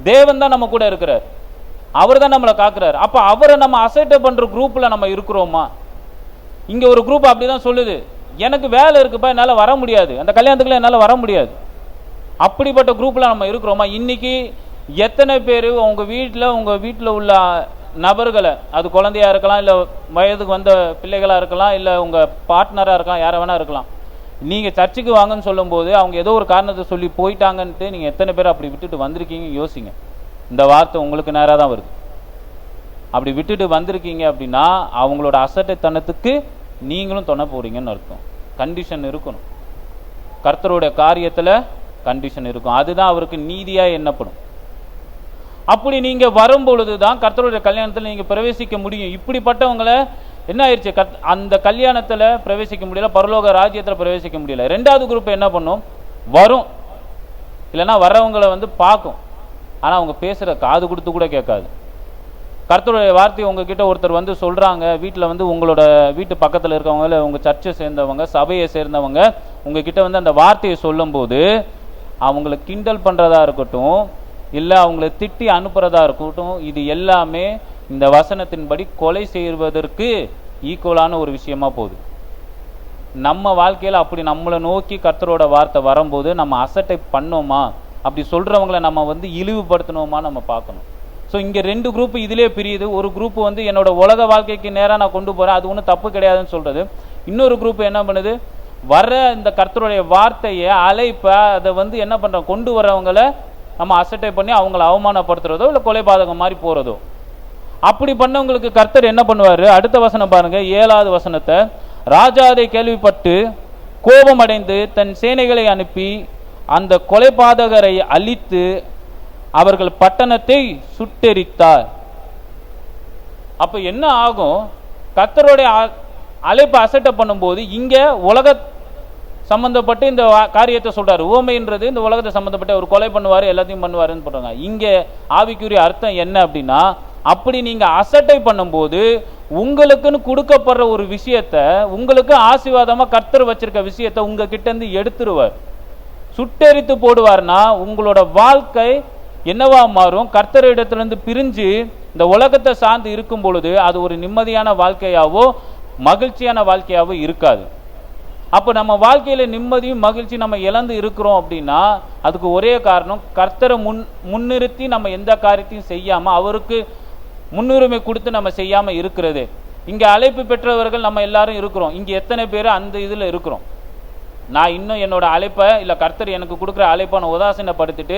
தேவன் தான் நம்ம கூட இருக்கிறார், அவர் தான் நம்மளை காக்கிறார். அப்போ அவரை நம்ம அசைட்டை பண்ணுற குரூப்பில் நம்ம இருக்கிறோமா? இங்கே ஒரு குரூப் அப்படி தான் சொல்லுது, எனக்கு வேலை இருக்குப்பா, என்னால் வர முடியாது, அந்த கல்யாணத்துக்குள்ள என்னால் வர முடியாது. அப்படிப்பட்ட குரூப்பில் நம்ம இருக்கிறோமா? இன்னைக்கு எத்தனை பேர் உங்கள் வீட்டில் உள்ள நபர்களை, அது குழந்தையா இருக்கலாம், இல்லை வயதுக்கு வந்த பிள்ளைகளாக இருக்கலாம், இல்லை உங்கள் பார்ட்னராக இருக்கலாம், யாரை வேணா இருக்கலாம், நீங்கள் சர்ச்சுக்கு வாங்கன்னு சொல்லும்போது அவங்க ஏதோ ஒரு காரணத்தை சொல்லி போயிட்டாங்கன்ட்டு நீங்கள் எத்தனை பேர் அப்படி விட்டுட்டு வந்திருக்கீங்க? யோசிங்க. இந்த வார்த்தை உங்களுக்கு நேராக தான் வருது. அப்படி விட்டுட்டு வந்திருக்கீங்க அப்படின்னா அவங்களோட அசட்டைத்தனத்துக்கு நீங்களும் துணை போறீங்கன்னு அர்த்தம். கண்டிஷன் இருக்கணும், கர்த்தரோட காரியத்தில் கண்டிஷன் இருக்கும், அதுதான் அவருக்கு நீதியாக எண்ணப்படும். அப்படி நீங்க வரும்பொழுது தான் கர்த்தருடைய கல்யாணத்தில் நீங்க பிரவேசிக்க முடியும். இப்படிப்பட்டவங்களை என்ன ஆயிடுச்சு, அந்த கல்யாணத்தில் பிரவேசிக்க முடியல, பரலோக ராஜ்யத்தில் பிரவேசிக்க முடியல. ரெண்டாவது குரூப் என்ன பண்ணும்? வரும், இல்லைன்னா வர்றவங்களை பார்க்கும், ஆனால் அவங்க பேசுகிற காது கொடுத்து கூட கேட்காது. கர்த்தருடைய வார்த்தையை உங்ககிட்ட ஒருத்தர் சொல்கிறாங்க, வீட்டில் உங்களோட வீட்டு பக்கத்தில் இருக்கவங்க, இல்லை உங்கள் சர்ச்சை சேர்ந்தவங்க, சபையை சேர்ந்தவங்க உங்ககிட்ட அந்த வார்த்தையை சொல்லும்போது அவங்கள கிண்டல் பண்ணுறதா இருக்கட்டும், இல்லை அவங்கள திட்டி அனுப்புறதா இருக்கட்டும், இது எல்லாமே இந்த வசனத்தின்படி கொலை செய்வதற்கு ஈக்குவலான ஒரு விஷயமா போகுது. நம்ம வாழ்க்கையில் அப்படி நம்மளை நோக்கி கர்த்தரோட வார்த்தை வரும்போது நம்ம அசட்டை பண்ணோமா, அப்படி சொல்கிறவங்கள நம்ம இழிவுபடுத்தணுமா நம்ம பார்க்கணும். ஸோ இங்கே ரெண்டு குரூப் இதிலே பிரியுது. ஒரு குரூப் என்னோட உலக வாழ்க்கைக்கு நேராக நான் கொண்டு போகிறேன், அது ஒன்றும் தப்பு கிடையாதுன்னு சொல்கிறது. இன்னொரு குரூப் என்ன பண்ணுது, வர இந்த கர்த்தருடைய வார்த்தையை அழைப்பை அதை என்ன பண்ணுறோம், கொண்டு வரவங்களை நம்ம அசட்டை பண்ணி அவங்கள அவமானப்படுத்துறதோ இல்லை கொலைபாதகம் மாதிரி போகிறதோ. அப்படி பண்ணவங்களுக்கு கர்த்தர் என்ன பண்ணுவார்? அடுத்த வசனம் பாருங்க, 7வது வசனத்தை. ராஜா அதை கேள்விப்பட்டு கோபம் அடைந்து தன் சேனைகளை அனுப்பி அந்த கொலைபாதகரை அழித்து அவர்கள் பட்டணத்தை சுட்டெரித்தார். அப்ப என்ன ஆகும்? கர்த்தருடைய அழைப்பை அசட்டை பண்ணும்போது இங்க உலக சம்பந்தப்பட்டு இந்த காரியத்தை சொல்றாரு. உவமைன்றது இந்த உலகத்தை சம்பந்தப்பட்ட ஒரு கொலை பண்ணுவாரு, எல்லாத்தையும் பண்ணுவாருன்னு சொல்றாங்க. இங்க ஆவிக்குரிய அர்த்தம் என்ன அப்படின்னா, அப்படி நீங்க அசட்டை பண்ணும்போது உங்களுக்குன்னு கொடுக்கப்படுற ஒரு விஷயத்த, உங்களுக்கு ஆசீர்வாதமா கர்த்தர் வச்சிருக்க விஷயத்த உங்ககிட்ட இருந்து எடுத்துருவார், சுட்டெரித்து போடுவார்னா உங்களோட வாழ்க்கை என்னவா மாறும்? கர்த்தரிடத்திலிருந்து பிரிஞ்சு இந்த உலகத்தை சார்ந்து இருக்கும் பொழுது அது ஒரு நிம்மதியான வாழ்க்கையாவோ மகிழ்ச்சியான வாழ்க்கையாவோ இருக்காது. அப்போ நம்ம வாழ்க்கையில நிம்மதியும் மகிழ்ச்சி நம்ம இழந்து இருக்கிறோம் அப்படின்னா அதுக்கு ஒரே காரணம், கர்த்தரை முன்னிறுத்தி நம்ம எந்த காரியத்தையும் செய்யாம, அவருக்கு முன்னுரிமை கொடுத்து நம்ம செய்யாம இருக்கிறது. இங்க அழைப்பு பெற்றவர்கள் நம்ம எல்லாரும் இருக்கிறோம். இங்க எத்தனை பேர் அந்த இதுல இருக்கிறோம்? நான் இன்னும் என்னோட அழைப்பை இல்லை கர்த்தர் எனக்கு கொடுக்குற அழைப்பை நான் உதாசீனப்படுத்திட்டு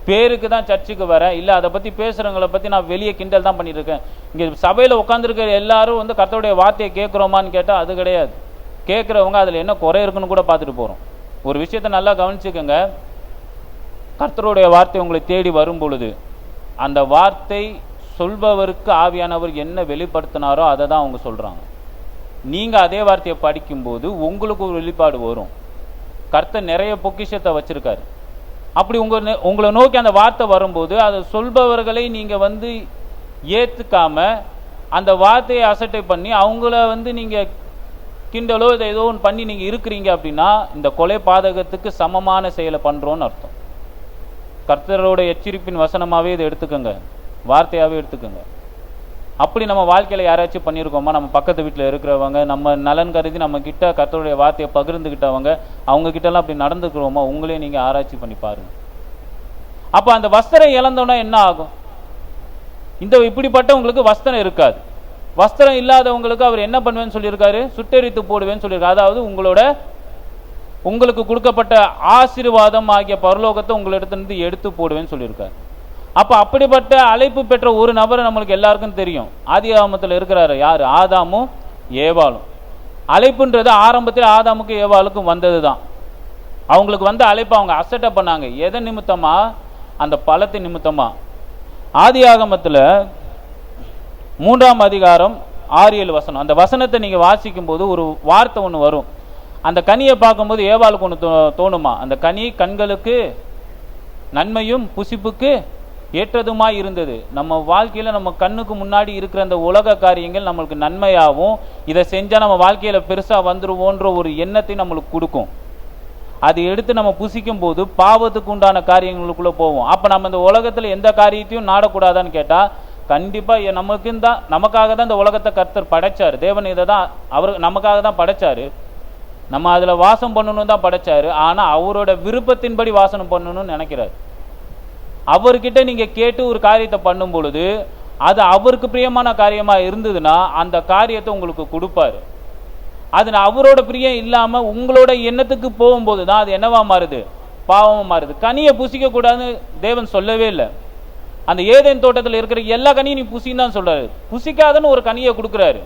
பேருக்கு தான் சர்ச்சுக்கு வரேன், இல்லை அதை பற்றி பேசுகிறவங்களை பற்றி நான் வெளியே கிண்டல் தான் பண்ணிட்டு இருக்கேன். இங்கே சபையில் உட்காந்துருக்கிற எல்லாரும் வந்து கர்த்தருடைய வார்த்தையை கேட்குறோமான்னு கேட்டால் அது கிடையாது. கேட்குறவங்க அதில் என்ன குறை இருக்குன்னு கூட பார்த்துட்டு போகிறோம். ஒரு விஷயத்தை நல்லா கவனிச்சுக்கோங்க. கர்த்தருடைய வார்த்தை உங்களை தேடி வரும் பொழுது அந்த வார்த்தை சொல்பவருக்கு ஆவியானவர் என்ன வெளிப்படுத்தினாரோ அதை தான் அவங்க சொல்கிறாங்க. நீங்கள் அதே வார்த்தையை படிக்கும்போது உங்களுக்கு ஒரு வெளிப்பாடு வரும். கர்த்தர் நிறைய பொக்கிஷத்தை வச்சுருக்காரு. அப்படி உங்களை நோக்கி அந்த வார்த்தை வரும்போது அதை சொல்பவர்களை நீங்கள் வந்து ஏற்றுக்காம அந்த வார்த்தையை அசட்டை பண்ணி அவங்கள வந்து நீங்கள் கிண்டலோ இதை ஏதோ ஒன்று பண்ணி நீங்கள் இருக்கிறீங்க அப்படின்னா இந்த கொலை பாதகத்துக்கு சமமான செயலை பண்ணுறோன்னு அர்த்தம். கர்த்தரோட எச்சரிப்பின் வசனமாகவே இதை எடுத்துக்கோங்க, வார்த்தையாகவே எடுத்துக்கோங்க. அப்படி நம்ம வாழ்க்கையில் யாராச்சும் பண்ணியிருக்கோமா? நம்ம பக்கத்து வீட்டில் இருக்கிறவங்க, நம்ம நலன் கருதி நம்ம கிட்ட கர்த்தருடைய வார்த்தையை பகிர்ந்துக்கிட்டவங்க, அவங்க கிட்டலாம் அப்படி நடந்துக்கிறோமா? உங்களே நீங்கள் ஆராய்ச்சி பண்ணி பாருங்க. அப்போ அந்த வஸ்திரம் இழந்தோன்னா என்ன ஆகும்? இப்படிப்பட்டவங்களுக்கு வஸ்திரம் இருக்காது. வஸ்திரம் இல்லாதவங்களுக்கு அவர் என்ன பண்ணுவேன்னு சொல்லியிருக்காரு? சுட்டெரித்து போடுவேன்னு சொல்லியிருக்காரு. அதாவது உங்களுக்கு கொடுக்கப்பட்ட ஆசீர்வாதம் ஆகிய பரலோகத்தை உங்களிடத்திலிருந்து எடுத்து போடுவேன்னு சொல்லியிருக்காரு. அப்போ அப்படிப்பட்ட அழைப்பு பெற்ற ஒரு நபரை நம்மளுக்கு எல்லாருக்கும் தெரியும். ஆதியாகமத்தில் இருக்கிறாரு யார்? ஆதாமும் ஏவாளும். அழைப்புன்றது ஆரம்பத்தில் ஆதாமுக்கும் ஏவாளுக்கும் வந்தது தான். அவங்களுக்கு வந்த அழைப்பை அவங்க அசட்டை பண்ணாங்க. எதன் நிமித்தமா? அந்த பழத்தின் நிமித்தமா. ஆதியாகமத்தில் 3ஆம் அதிகாரம் 6-7 வசனம். அந்த வசனத்தை நீங்கள் வாசிக்கும் போது ஒரு வார்த்தை ஒன்று வரும். அந்த கனியை பார்க்கும்போது ஏவாளுக்கு ஒன்று தோணுமா? அந்த கனி கண்களுக்கு நன்மையும் புசிப்புக்கு ஏற்றதுமாய் இருந்தது. நம்ம வாழ்க்கையில் நம்ம கண்ணுக்கு முன்னாடி இருக்கிற அந்த உலக காரியங்கள் நம்மளுக்கு நன்மையாகவும், இதை செஞ்சால் நம்ம வாழ்க்கையில் பெருசாக வந்துருவோன்ற ஒரு எண்ணத்தை நம்மளுக்கு கொடுக்கும். அது எடுத்து நம்ம புசிக்கும் போது பாவத்துக்கு உண்டான காரியங்களுக்குள்ளே போவோம். அப்போ நம்ம இந்த உலகத்தில் எந்த காரியத்தையும் நாடக்கூடாதான்னு கேட்டால் கண்டிப்பாக நமக்காக தான் இந்த உலகத்தை கர்த்தர் படைச்சார். தேவன் இதை தான் நமக்காக தான் படைச்சாரு. நம்ம அதில் வாசம் பண்ணணும் தான் படைச்சாரு. ஆனால் அவரோட விருப்பத்தின்படி வாசனம் பண்ணணும்னு நினைக்கிறார். அவர்கிட்ட நீங்கள் கேட்டு ஒரு காரியத்தை பண்ணும் பொழுது அது அவருக்கு பிரியமான காரியமாக இருந்ததுன்னா அந்த காரியத்தை உங்களுக்கு கொடுப்பாரு. அது அவரோட பிரியம் இல்லாமல் உங்களோட எண்ணத்துக்கு போகும்போது தான் அது என்னவா மாறுது? பாவமாக மாறுது. கனியை புசிக்க கூடாதுன்னு தேவன் சொல்லவே இல்லை. அந்த ஏதேன் தோட்டத்தில் இருக்கிற எல்லா கனியும் நீ புசின்னு தான் சொல்றாரு. புசிக்காதன்னு ஒரு கனியை கொடுக்குறாரு.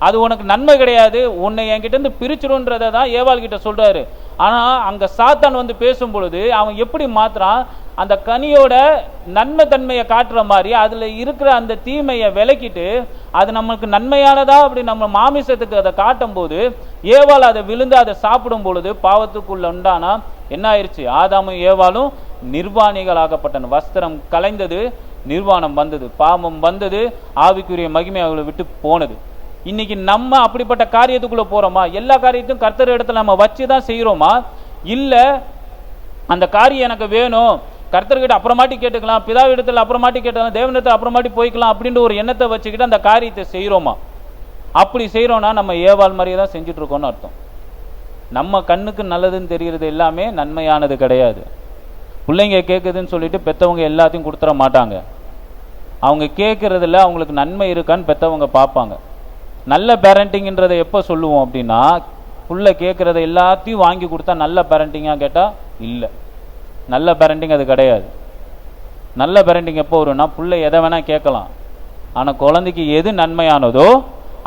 அது உனக்கு நன்மை கிடையாது, உன்னை என்கிட்ட இருந்து பிரிச்சிடும்ன்றதை தான் ஏவாள் கிட்ட சொல்றாரு. ஆனா அங்க சாத்தான் வந்து பேசும் பொழுது அவன் எப்படி மாத்துறான்? அந்த கனியோட நன்மை தன்மையை காட்டுற மாதிரி அதுல இருக்கிற அந்த தீமையை விலக்கிட்டு அது நமக்கு நன்மையானதா அப்படி நம்ம மாமிசத்துக்கு அதை காட்டும் போது ஏவாள் அதை விழுந்து அதை சாப்பிடும் பொழுது பாவத்துக்குள்ள உண்டானா என்ன ஆயிடுச்சு? ஆதாமும் ஏவாளும் நிர்வாணிகளாகப்பட்டன. வஸ்திரம் கலைந்தது, நிர்வாணம் வந்தது, பாவம் வந்தது, ஆவிக்குரிய மகிமை அவளை விட்டு போனது. இன்னைக்கு நம்ம அப்படிப்பட்ட காரியத்துக்குள்ள போறோமா? எல்லா காரியத்தையும் கர்த்தர் இடத்துல நம்ம வச்சுதான் செய்யறோமா? இல்ல அந்த காரியம் எனக்கு வேணும், கர்த்தர்கிட்ட அப்புறமாட்டி கேட்டுக்கலாம், பிதாவிடத்துல அப்புறமாட்டி கேட்டுக்கலாம், தேவனிடத்துல அப்புறமாட்டி போய்க்கலாம் அப்படின்ற ஒரு எண்ணத்தை வச்சுக்கிட்டு அந்த காரியத்தை செய்யறோமா? அப்படி செய்யறோம்னா நம்ம ஏவாள் மாதிரியே தான் செஞ்சுட்டு இருக்கோம்னு அர்த்தம். நம்ம கண்ணுக்கு நல்லதுன்னு தெரிகிறது எல்லாமே நன்மையானது கிடையாது. பிள்ளைங்க கேட்குதுன்னு சொல்லிட்டு பெற்றவங்க எல்லாத்தையும் கொடுத்துட மாட்டாங்க. அவங்க கேட்கறதுல அவங்களுக்கு நன்மை இருக்கான்னு பெற்றவங்க பார்ப்பாங்க. நல்ல பேரண்டிங்ன்றதை எப்போ சொல்லுவோம் அப்படின்னா, புள்ள கேட்குறத எல்லாத்தையும் வாங்கி கொடுத்தா நல்ல பேரண்டிங்காக கேட்டால் இல்லை, நல்ல பேரண்டிங் அது கிடையாது. நல்ல பேரண்டிங் எப்போ வரும்னா, புள்ள எதை வேணால் கேட்கலாம், ஆனால் குழந்தைக்கு எது நன்மையானதோ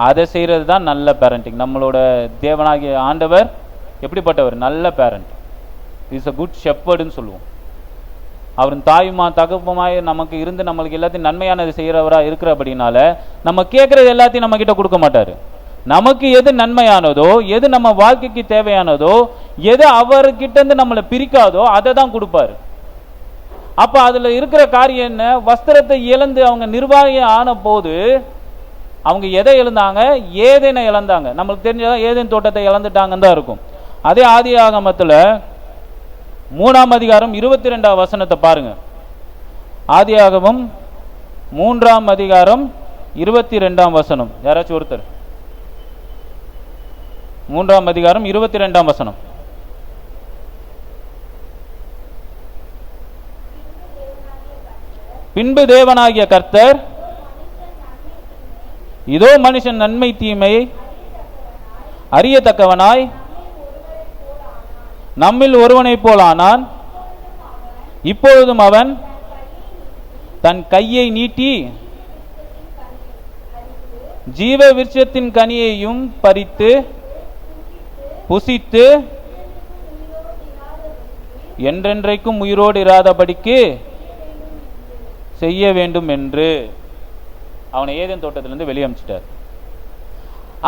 அதை செய்கிறது தான் நல்ல பேரண்டிங். நம்மளோட தேவனாகிய ஆண்டவர் எப்படிப்பட்டவர்? நல்ல பேரண்ட். இஸ் அ குட் ஷெப்பர்டுன்னு சொல்லுவோம். அவர் தாயுமா தகப்பமாய் நமக்கு இருந்து நம்மளுக்கு எல்லாத்தையும் நன்மையானது செய்கிறவராக இருக்கிறபடினால நம்ம கேட்குறது எல்லாத்தையும் நம்ம கிட்ட கொடுக்க மாட்டார். நமக்கு எது நன்மையானதோ, எது நம்ம வாழ்க்கைக்கு தேவையானதோ, எது அவர்கிட்ட இருந்து நம்மளை பிரிக்காதோ அதை தான் கொடுப்பாரு. அப்போ அதில் இருக்கிற காரியம் என்ன? வஸ்திரத்தை இழந்து அவங்க நிர்வாகி ஆன போது அவங்க எதை இழந்தாங்க? ஏதேனை இழந்தாங்க. நம்மளுக்கு தெரிஞ்சதான் ஏதேன் தோட்டத்தை இழந்துட்டாங்கன்னு தான் இருக்கும். அதே ஆதியாகமத்தில் 3ஆம் அதிகாரம் 22ஆம் வசனத்தை பாருங்க. ஆதியாகமம் 3ஆம் அதிகாரம் 22ஆம் வசனம். யாராச்சும் ஒருத்தர் 3ஆம் அதிகாரம் 22ஆம் வசனம். பின்பு தேவனாகிய கர்த்தர், இதோ மனுஷன் நன்மை தீமையை அறியத்தக்கவனாய் நம்மில் ஒருவனை போலானான். இப்பொழுதும் அவன் தன் கையை நீட்டி ஜீவ விருட்சத்தின் கனியையும் பறித்து புசித்து என்றென்றைக்கும் உயிரோடு இராதபடிக்கு செய்ய வேண்டும் என்று அவனை ஏதேன் தோட்டத்திலிருந்து வெளியே அனுப்பிச்சிட்டார்.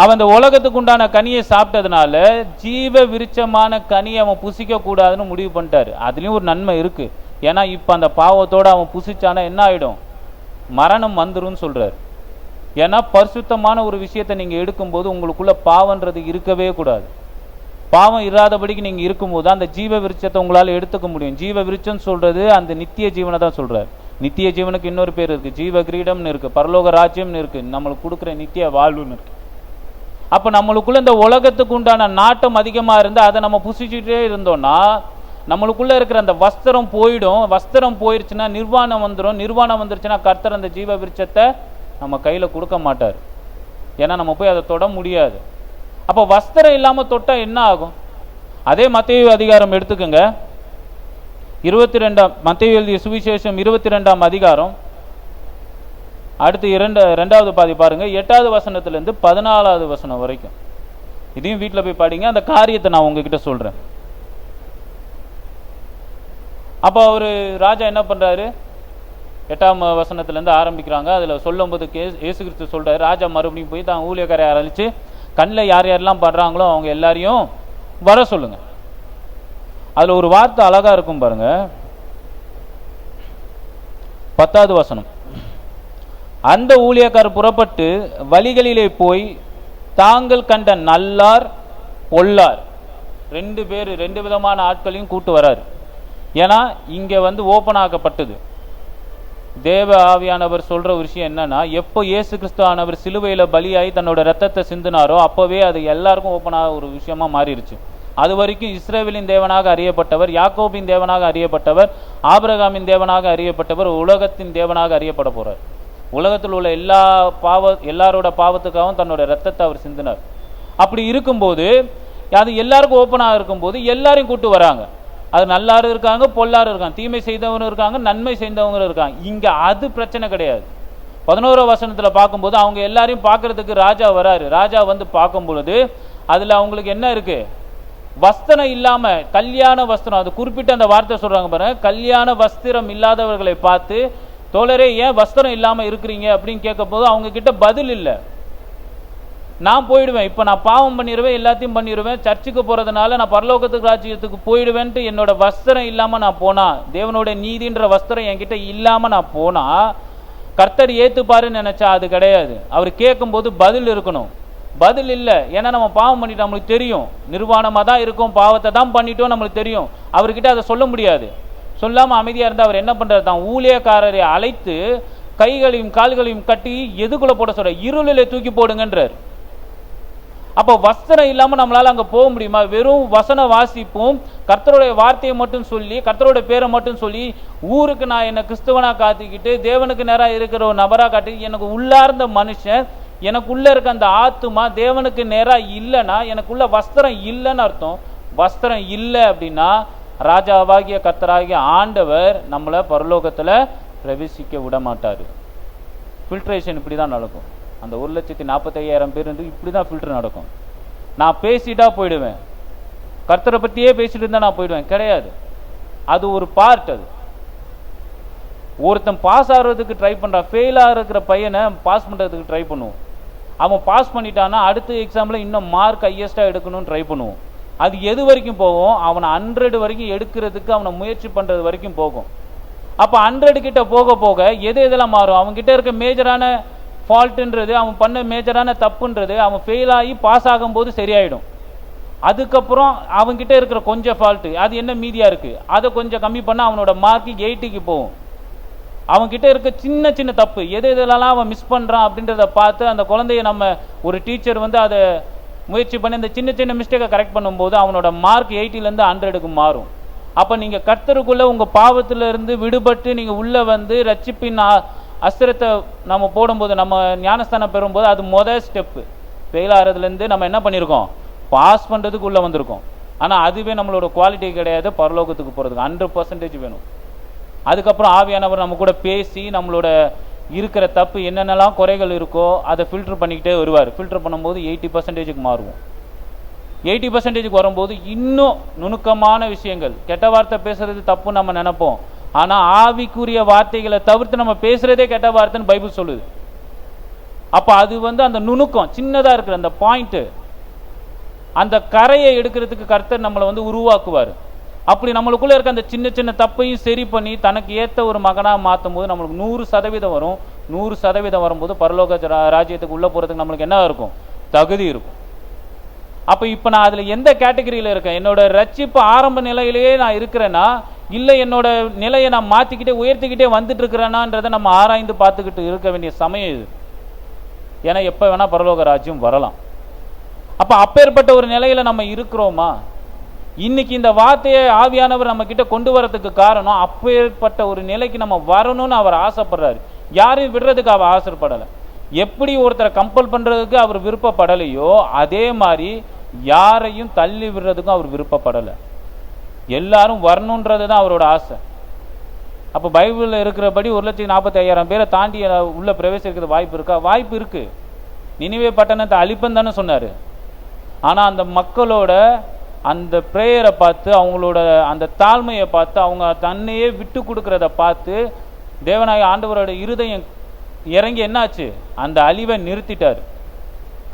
அவன் இந்த உலகத்துக்கு உண்டான கனியை சாப்பிட்டதுனால ஜீவ விருட்சமான கனியை அவன் புசிக்க கூடாதுன்னு முடிவு பண்ணிட்டாரு. அதுலயும் ஒரு நன்மை இருக்கு. ஏன்னா இப்ப அந்த பாவத்தோட அவன் புசிச்சானா என்ன ஆயிடும்? மரணம் வந்துரும் சொல்றாரு. ஏன்னா பரிசுத்தமான ஒரு விஷயத்தை நீங்க எடுக்கும்போது உங்களுக்குள்ள பாவன்றது இருக்கவே கூடாது. பாவம் இராதபடிக்கு நீங்க இருக்கும்போது அந்த ஜீவ விருட்சத்தை உங்களால எடுத்துக்க முடியும். ஜீவ விருட்சம் சொல்றது அந்த நித்திய ஜீவனை தான் சொல்றாரு. நித்திய ஜீவனுக்கு இன்னொரு பேர் இருக்கு, ஜீவ கிரீடம்னு இருக்கு, பரலோக ராஜ்யம்னு இருக்கு, நம்மளுக்கு கொடுக்குற நித்திய வாழ்வுன்னு இருக்கு. அப்ப நம்மளுக்குள்ள இந்த உலகத்துக்கு உண்டான நாட்டம் அதிகமா இருந்து அதை நம்ம புசிச்சுட்டே இருந்தோம்னா நம்மளுக்குள்ள இருக்கிற அந்த வஸ்திரம் போயிடும். வஸ்திரம் போயிடுச்சுன்னா நிர்வாணம் வந்துடும். நிர்வாணம் வந்துருச்சுன்னா கர்த்தர் அந்த ஜீவ விருட்சத்தை நம்ம கையில கொடுக்க மாட்டார். ஏன்னா நம்ம போய் அதை தொட முடியாது. அப்ப வஸ்திரம் இல்லாம தொட்டா என்ன ஆகும்? அதே மத்தேயு அதிகாரம் எடுத்துக்கோங்க. 22 மத்தேயு எழுதிய சுவிசேஷம் 22 அதிகாரம் அடுத்து இரண்டாவது பாதி பாருங்க. 8வது வசனத்திலிருந்து 14வது வசனம் வரைக்கும். இதையும் வீட்டில் போய் படிங்க. அந்த காரியத்தை நான் உங்ககிட்ட சொல்றேன். அப்போ அவரு ராஜா என்ன பண்றாரு? 8ஆம் வசனத்திலிருந்து ஆரம்பிக்கிறாங்க. அதுல சொல்லும் போது இயேசு கிறிஸ்து சொல்றாரு, ராஜா மறுபடியும் போய் தான் ஊழியக்காரை அழைச்சு கண்ணில் யார் யாரெல்லாம் படுறாங்களோ அவங்க எல்லாரையும் வர சொல்லுங்க. அதுல ஒரு வார்த்தை அழகா இருக்கும் பாருங்க. 10வது வசனம். அந்த ஊழியக்காரர் புறப்பட்டு வழிகளிலே போய் தாங்கள் கண்ட நல்லார் பொல்லார் 2 பேர் 2 விதமான ஆட்களையும் கூட்டு வராரு. ஏன்னா இங்க ஓபன் ஆக்கப்பட்டது. தேவ ஆவியானவர் சொல்ற ஒரு விஷயம் என்னன்னா, எப்போ இயேசு கிறிஸ்து ஆனவர் சிலுவையில பலியாகி தன்னோட ரத்தத்தை சிந்தினாரோ அப்பவே அது எல்லாருக்கும் ஓப்பன் ஆக ஒரு விஷயமா மாறிடுச்சு. அது வரைக்கும் இஸ்ரவேலின் தேவனாக அறியப்பட்டவர், யாக்கோபின் தேவனாக அறியப்பட்டவர், ஆபிரகாமின் தேவனாக அறியப்பட்டவர் உலகத்தின் தேவனாக அறியப்பட போறார். உலகத்தில் உள்ள எல்லாரோட பாவத்துக்காகவும் தன்னோட ரத்தத்தை அவர் சிந்தினார். அப்படி இருக்கும்போது அது எல்லாருக்கும் ஓப்பனாக இருக்கும்போது எல்லாரையும் கூட்டு வராங்க. அது நல்லாரும் இருக்காங்க, பொல்லாரும் இருக்காங்க, தீமை செய்தவங்க இருக்காங்க, நன்மை செய்தவங்க இருக்காங்க. இங்க அது பிரச்சனை கிடையாது. 11வது வசனத்துல பார்க்கும்போது அவங்க எல்லாரையும் பார்க்கறதுக்கு ராஜா வராரு. ராஜா பார்க்கும் பொழுது அதுல அவங்களுக்கு என்ன இருக்கு? வஸ்திரம் இல்லாம கல்யாண வஸ்திரம், அது குறிப்பிட்ட அந்த வார்த்தை சொல்றாங்க பாருங்க. கல்யாண வஸ்திரம் இல்லாதவர்களை பார்த்து, தோழரே ஏன் வஸ்திரம் இல்லாம இருக்கிறீங்க அப்படின்னு கேட்கும் போது அவங்க கிட்ட பதில் இல்லை. நான் போயிடுவேன், இப்ப நான் பாவம் பண்ணிடுவேன், எல்லாத்தையும் பண்ணிடுவேன், சர்ச்சுக்கு போறதுனால நான் பரலோகத்துக்கு ராஜ்யத்துக்கு போயிடுவேன்ட்டு என்னோட வஸ்திரம் இல்லாம நான் போனா, தேவனோட நீதின்ற வஸ்திரம் என்கிட்ட இல்லாம நான் போனா கர்த்தர் ஏத்துப்பாருன்னு நினைச்சா அது கிடையாது. அவர் கேட்கும் போது பதில் இருக்கணும். பதில் இல்லை. ஏன்னா நம்ம பாவம் பண்ணிட்டோம், நம்மளுக்கு தெரியும், நிர்வாணமா தான் இருக்கும், பாவத்தை தான் பண்ணிட்டோம், நம்மளுக்கு தெரியும். அவர்கிட்ட அதை சொல்ல முடியாது. சொல்லாம அமைதியா இருந்தா அவர் என்ன பண்றாரு? தான் ஊழியக்காரரை அழைத்து கைகளையும் கால்களையும் கட்டி எதுக்குள்ள போட சொல்ற? இருளிலே தூக்கி போடுங்கன்றார். அப்போ வஸ்திரம் இல்லாம நம்மளால அங்க போக முடியுமா? வெறும் வசன வாசிப்பும் கர்த்தருடைய வார்த்தையை மட்டும் சொல்லி, கர்த்தருடைய பேரை மட்டும் சொல்லி, ஊருக்கு நான் என்ன கிறிஸ்தவனா காத்திக்கிட்டு தேவனுக்கு நேராக இருக்கிற ஒரு நபரா காட்டி, எனக்கு உள்ளார்ந்த மனுஷன், எனக்குள்ள இருக்க அந்த ஆத்துமா தேவனுக்கு நேரா இல்லைன்னா எனக்குள்ள வஸ்திரம் இல்லைன்னு அர்த்தம். வஸ்திரம் இல்லை அப்படின்னா ராஜாவாகிய கர்த்தராகிய ஆண்டவர் நம்மளை பரலோகத்துல பிரவேசிக்க விட மாட்டாரு. ஃபில்ட்ரேஷன் இப்படிதான் நடக்கும். அந்த 1,45,000 பேர் இப்படிதான் ஃபில்டர் நடக்கும். நான் பேசிட்டா போயிடுவேன், கர்த்தரை பத்தியே பேசிட்டு இருந்தா நான் போயிடுவேன் கிடையாது. அது ஒரு பார்ட். அது ஒருத்தன் பாஸ் ஆகிறதுக்கு ட்ரை பண்றான், ஃபெயில் ஆகிற பையனை பாஸ் பண்றதுக்கு ட்ரை பண்ணுவோம். அவன் பாஸ் பண்ணிட்டான்னா அடுத்த எக்ஸாம்ல இன்னும் மார்க் ஹையஸ்டா எடுக்கணும்னு ட்ரை பண்ணுவோம். அது எது வரைக்கும் போகும்? அவனை 100 வரைக்கும் எடுக்கிறதுக்கு அவனை முயற்சி பண்றது வரைக்கும் போகும். அப்ப 100 கிட்ட போக போக எது எதெல்லாம் மாறும்? அவன் கிட்ட இருக்க மேஜரான ஃபால்ட்டுன்றது, அவன் பண்ண மேஜரான தப்புன்றது அவன் ஃபெயில் ஆகி பாஸ் ஆகும்போது சரியாயிடும். அதுக்கப்புறம் அவன்கிட்ட இருக்கிற கொஞ்சம் ஃபால்ட்டு, அது என்ன மீதியா இருக்கு, அதை கொஞ்சம் கம்மி பண்ண அவனோட மார்க் 80க்கு போகும். அவன்கிட்ட இருக்க சின்ன சின்ன தப்பு எது எதெல்லாம் அவன் மிஸ் பண்றான் அப்படின்றத பார்த்து அந்த குழந்தைய நம்ம ஒரு டீச்சர் அதை முயற்சி பண்ணி அந்த சின்ன சின்ன மிஸ்டேக்கை கரெக்ட் பண்ணும்போது அவனோட மார்க் 80லேருந்து 100க்கு மாறும். அப்ப நீங்க கர்த்தருக்குள்ள உங்க பாவத்துல இருந்து விடுபட்டு நீங்க உள்ள ரட்சிப்பின் அஸ்திரத்தை நம்ம போடும்போது, நம்ம ஞானஸ்தானம் பெறும்போது அது முதல் ஸ்டெப்பு. ஃபெயில் ஆகிறதுலேருந்து நம்ம என்ன பண்ணியிருக்கோம்? பாஸ் பண்ணுறதுக்கு உள்ளே வந்திருக்கோம். ஆனால் அதுவே நம்மளோட குவாலிட்டி கிடையாது. பரலோகத்துக்கு போகிறதுக்கு 100% வேணும். அதுக்கப்புறம் ஆவியானவர் நம்ம கூட பேசி நம்மளோட இருக்கிற தப்பு என்னென்னலாம் குறைகள் இருக்கோ அதை ஃபில்டர் பண்ணிக்கிட்டே வருவார். ஃபில்டர் பண்ணும்போது 80%க்கு மாறுவோம். 80%க்கு வரும்போது இன்னும் நுணுக்கமான விஷயங்கள், கெட்ட வார்த்தை பேசுறது தப்பு நம்ம நினைப்போம், ஆனால் ஆவிக்குரிய வார்த்தைகளை தவிர்த்து நம்ம பேசுறதே கெட்ட வார்த்தைன்னு பைபிள் சொல்லுது. அப்போ அது அந்த நுணுக்கம் சின்னதாக இருக்கிற அந்த பாயிண்ட்டு, அந்த கரையை எடுக்கிறதுக்கு கர்த்தர் நம்மளை உருவாக்குவார். அப்படி நம்மளுக்குள்ள இருக்க அந்த சின்ன சின்ன தப்பையும் சரி பண்ணி தனக்கு ஏற்ற ஒரு மகனாக மாற்றும் போது நம்மளுக்கு 100% வரும். 100% வரும்போது பரலோக ராஜ்யத்துக்கு உள்ளே போகிறதுக்கு நம்மளுக்கு என்ன இருக்கும்? தகுதி இருக்கும். அப்போ இப்போ நான் அதில் எந்த கேட்டகரியில் இருக்கேன்? என்னோட ரட்சிப்பு ஆரம்ப நிலையிலேயே நான் இருக்கிறேன்னா, இல்லை என்னோட நிலையை நான் மாற்றிக்கிட்டே உயர்த்திக்கிட்டே வந்துட்டு இருக்கிறேனான்றதை நம்ம ஆராய்ந்து பார்த்துக்கிட்டு இருக்க வேண்டிய சமயம் இது. ஏன்னா எப்போ வேணால் பரலோக ராஜ்யம் வரலாம். அப்போ அப்பேற்பட்ட ஒரு நிலையில் நம்ம இருக்கிறோமா? இன்னைக்கு இந்த வார்த்தையை ஆவியானவர் நம்ம கிட்ட கொண்டு வரதுக்கு காரணம், அப்பேற்பட்ட ஒரு நிலைக்கு நம்ம வரணும்னு அவர் ஆசைப்படுறாரு. யாரையும் விடுறதுக்கு அவர் ஆசைப்படலை. எப்படி ஒருத்தரை கம்பல் பண்றதுக்கு அவர் விருப்பப்படலையோ அதே மாதிரி யாரையும் தள்ளி விடுறதுக்கும் அவர் விருப்பப்படலை. எல்லாரும் வரணுன்றது தான் அவரோட ஆசை. அப்போ பைபிளில் இருக்கிறபடி 1,45,000 பேரை தாண்டி உள்ள பிரவேசிக்கிறது வாய்ப்பு இருக்கா? வாய்ப்பு இருக்கு. நினிவே பட்டணத்தை அழிப்பன்னு தானே சொன்னார். ஆனால் அந்த மக்களோட அந்த ப்ரேயரை பார்த்து, அவங்களோட அந்த தாழ்மையை பார்த்து, அவங்க தன்னையே விட்டு கொடுக்கறத பார்த்து தேவனாய ஆண்டவரோட இருதயம் இறங்கி என்னாச்சு? அந்த அழிவை நிறுத்திட்டார்.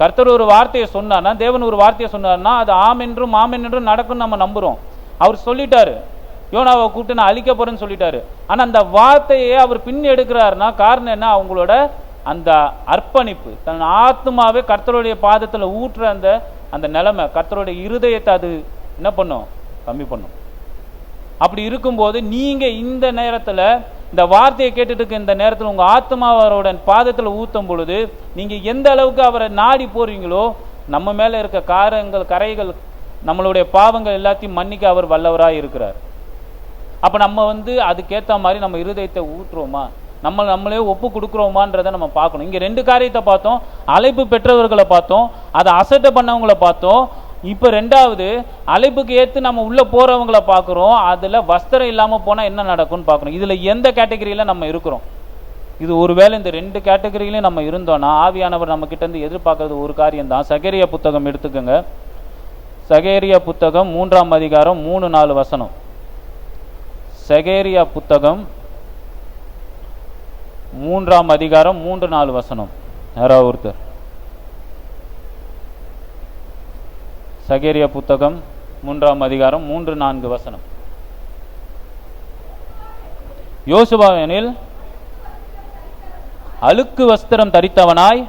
கர்த்தர் ஒரு வார்த்தையை சொன்னார்னா, தேவன் ஒரு வார்த்தையை சொன்னார்னா அது ஆம் என்றும் மாமென் என்றும் நடக்கும்னு நம்ம நம்புகிறோம். அவர் சொல்லிட்டாரு, யோனாவை கூப்பிட்டு நான் அழிக்க போறேன்னு சொல்லிட்டாரு. ஆனால் அந்த வார்த்தையை அவர் பின் எடுக்கிறாருன்னா காரணம் என்ன? அவங்களோட அந்த அர்ப்பணிப்பு, தன் ஆத்மாவே கர்த்தருடைய பாதத்தில் ஊற்றுற அந்த நிலைமை, கர்த்தருடைய இருதயத்தை அது என்ன பண்ணும்? கம்மி பண்ணும். அப்படி இருக்கும்போது நீங்க இந்த நேரத்தில் இந்த வார்த்தையை கேட்டுட்டு இருக்க இந்த நேரத்தில் உங்க ஆத்மாவரோட பாதத்தில் ஊற்றும் பொழுது நீங்க எந்த அளவுக்கு அவரை நாடி போறீங்களோ, நம்ம மேல இருக்க கரைகள், நம்மளுடைய பாவங்கள் எல்லாத்தையும் மன்னிக்க அவர் வல்லவராக இருக்கிறார். அப்ப நம்ம அதுக்கேற்ற மாதிரி நம்ம இருதயத்தை ஊற்றுறோமா, நம்மளே ஒப்பு கொடுக்குறோமான்றதை நம்ம பார்க்கணும். இங்கே 2 காரியத்தை பார்த்தோம். அழைப்பு பெற்றவர்களை பார்த்தோம், அதை அசட்டை பண்ணவங்களை பார்த்தோம். இப்போ 2வது அழைப்புக்கு ஏற்று நம்ம உள்ளே போகிறவங்களை பார்க்குறோம். அதில் வஸ்திரம் இல்லாமல் போனால் என்ன நடக்கும்னு பார்க்கணும். இதில் எந்த கேட்டகரியில் நம்ம இருக்கிறோம்? இது ஒருவேளை இந்த 2 கேட்டகரியிலையும் நம்ம இருந்தோம்னா ஆவியானவர் நம்ம கிட்ட இருந்து எதிர்பார்க்கறது ஒரு காரியம் தான். சகேரியா புத்தகம் எடுத்துக்கோங்க. சகேரியா புத்தகம் 3ஆம் அதிகாரம் 3-4 வசனம். சகேரியா புத்தகம் 3ஆம் அதிகாரம் 3-4 வசனம். யாராவது ஒருத்தர். சகேரியா புத்தகம் 3ஆம் அதிகாரம் 3-4 வசனம். யோசுவாவெனில் அழுக்கு வஸ்திரம் தரித்தவனாய்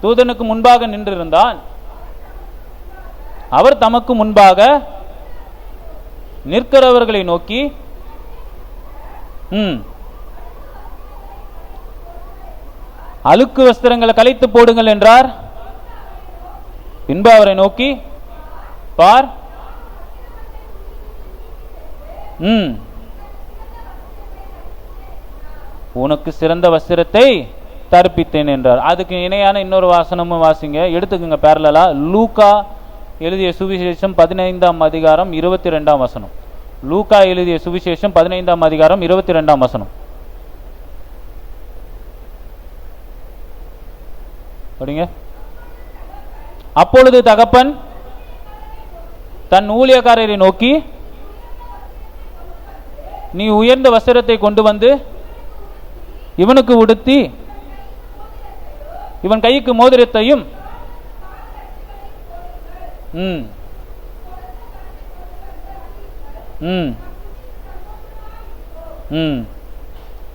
தூதனுக்கு முன்பாக நின்றிருந்தான். அவர் தமக்கு முன்பாக நிற்கிறவர்களை நோக்கி அழுக்கு வஸ்திரங்களை கலைத்து போடுங்கள் என்றார். பின்பு அவரை நோக்கி பார், உனக்கு சிறந்த வஸ்திரத்தை தரிப்பித்தேன் என்றார். அதுக்கு இணையான இன்னொரு வசனமும் வாசிங்க, எடுத்துக்கோங்க பேரலா. லூக்கா எழுதிய சுவிசேஷம் 15ஆம் அதிகாரம் 22ஆம் வசனம். லூக்கா எழுதிய சுவிசேஷம் 15ஆம் அதிகாரம் 22ஆம் வசனம் படிங்க. அப்பொழுது தகப்பன் தன் ஊழியக்காரரை நோக்கி, நீ உயர்ந்த வஸ்திரத்தை கொண்டு வந்து இவனுக்கு உடுத்தி இவன் கைக்கு மோதிரத்தையும்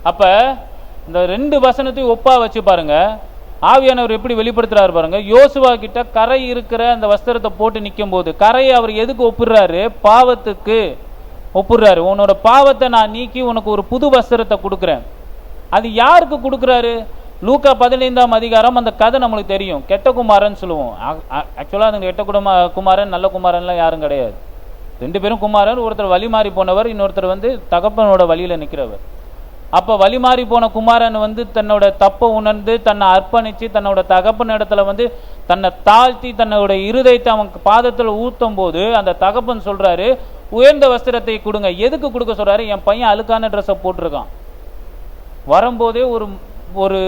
அப்ப இந்த 2 வசனத்தையும் ஒப்பா வச்சு பாருங்க. ஆவியானவர் எப்படி வெளிப்படுத்துறாரு பாருங்க. யோசுவா கிட்ட கரை இருக்கிற அந்த வஸ்திரத்தை போட்டு நிற்கும் போது கரையை அவர் எதுக்கு ஒப்பிடுறாரு? பாவத்துக்கு ஒப்பிடுறாரு. உன்னோட பாவத்தை நான் நீக்கி உனக்கு ஒரு புது வஸ்திரத்தை கொடுக்குறேன். அது யாருக்கு கொடுக்குறாரு? லூக்கா 15ஆம் அதிகாரம். அந்த கதை நம்மளுக்கு தெரியும். கெட்ட குமாரன் சொல்லுவோம். ஆக்சுவலா அந்த கெட்ட குமாரன் நல்ல குமாரன்லாம் யாரும் கிடையாது. 2 பேரும் குமாரன். ஒருத்தர் வழி மாறி போனவர், இன்னொருத்தர் தகப்பனோட வழியில நிற்கிறவர். அப்போ வழிமாறி போன குமாரன் வந்து தன்னோட தப்பை உணர்ந்து தன்னை அர்ப்பணித்து தன்னோட தகப்பன் இடத்துல வந்து தன்னை தாழ்த்தி தன்னோட இருதயத்தை அவன் பாதத்தில் ஊற்றும் போது அந்த தகப்பன் சொல்றாரு, உயர்ந்த வஸ்திரத்தை கொடுங்க. எதுக்கு கொடுக்க சொல்றாரு? என் பையன் அழுக்கான ட்ரெஸ்ஸை போட்டிருக்கான், வரும்போதே ஒரு ஒரு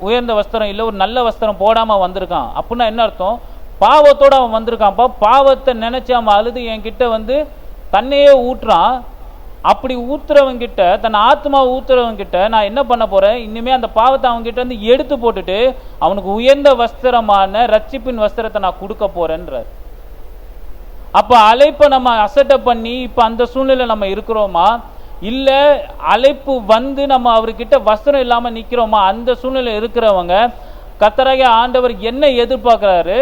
உயர்ந்த வஸ்திரம் இல்லை, ஒரு நல்ல வஸ்திரம் போடாம வந்திருக்கான். அப்படின்னா என்ன அர்த்தம்? பாவத்தோடு அவன் வந்திருக்கான்ப்பா. பாவத்தை நினைச்சு அவன் அழுது என்கிட்ட வந்து தன்னையே ஊற்றுறான். அப்படி ஊத்துறவங்கிட்ட, தன் ஆத்மாவை ஊத்துறவங்கிட்ட நான் என்ன பண்ண போறேன்? இனிமே அந்த பாவத்தை அவன்கிட்ட வந்து எடுத்து போட்டுட்டு அவனுக்கு உயர்ந்த வஸ்திரமான ரட்சிப்பின் வஸ்திரத்தை நான் கொடுக்க போறேன்றார். அப்ப அழைப்பை நம்ம அசட்டை பண்ணி இப்ப அந்த சூழ்நிலை நம்ம இருக்கிறோமா, இல்ல அழைப்பு வந்து நம்ம அவர்கிட்ட வஸ்திரம் இல்லாம நிக்கிறோமா? அந்த சூழ்நிலை இருக்கிறவங்க கர்த்தராகிய ஆண்டவர் என்ன எதிர்பார்க்கிறாரு?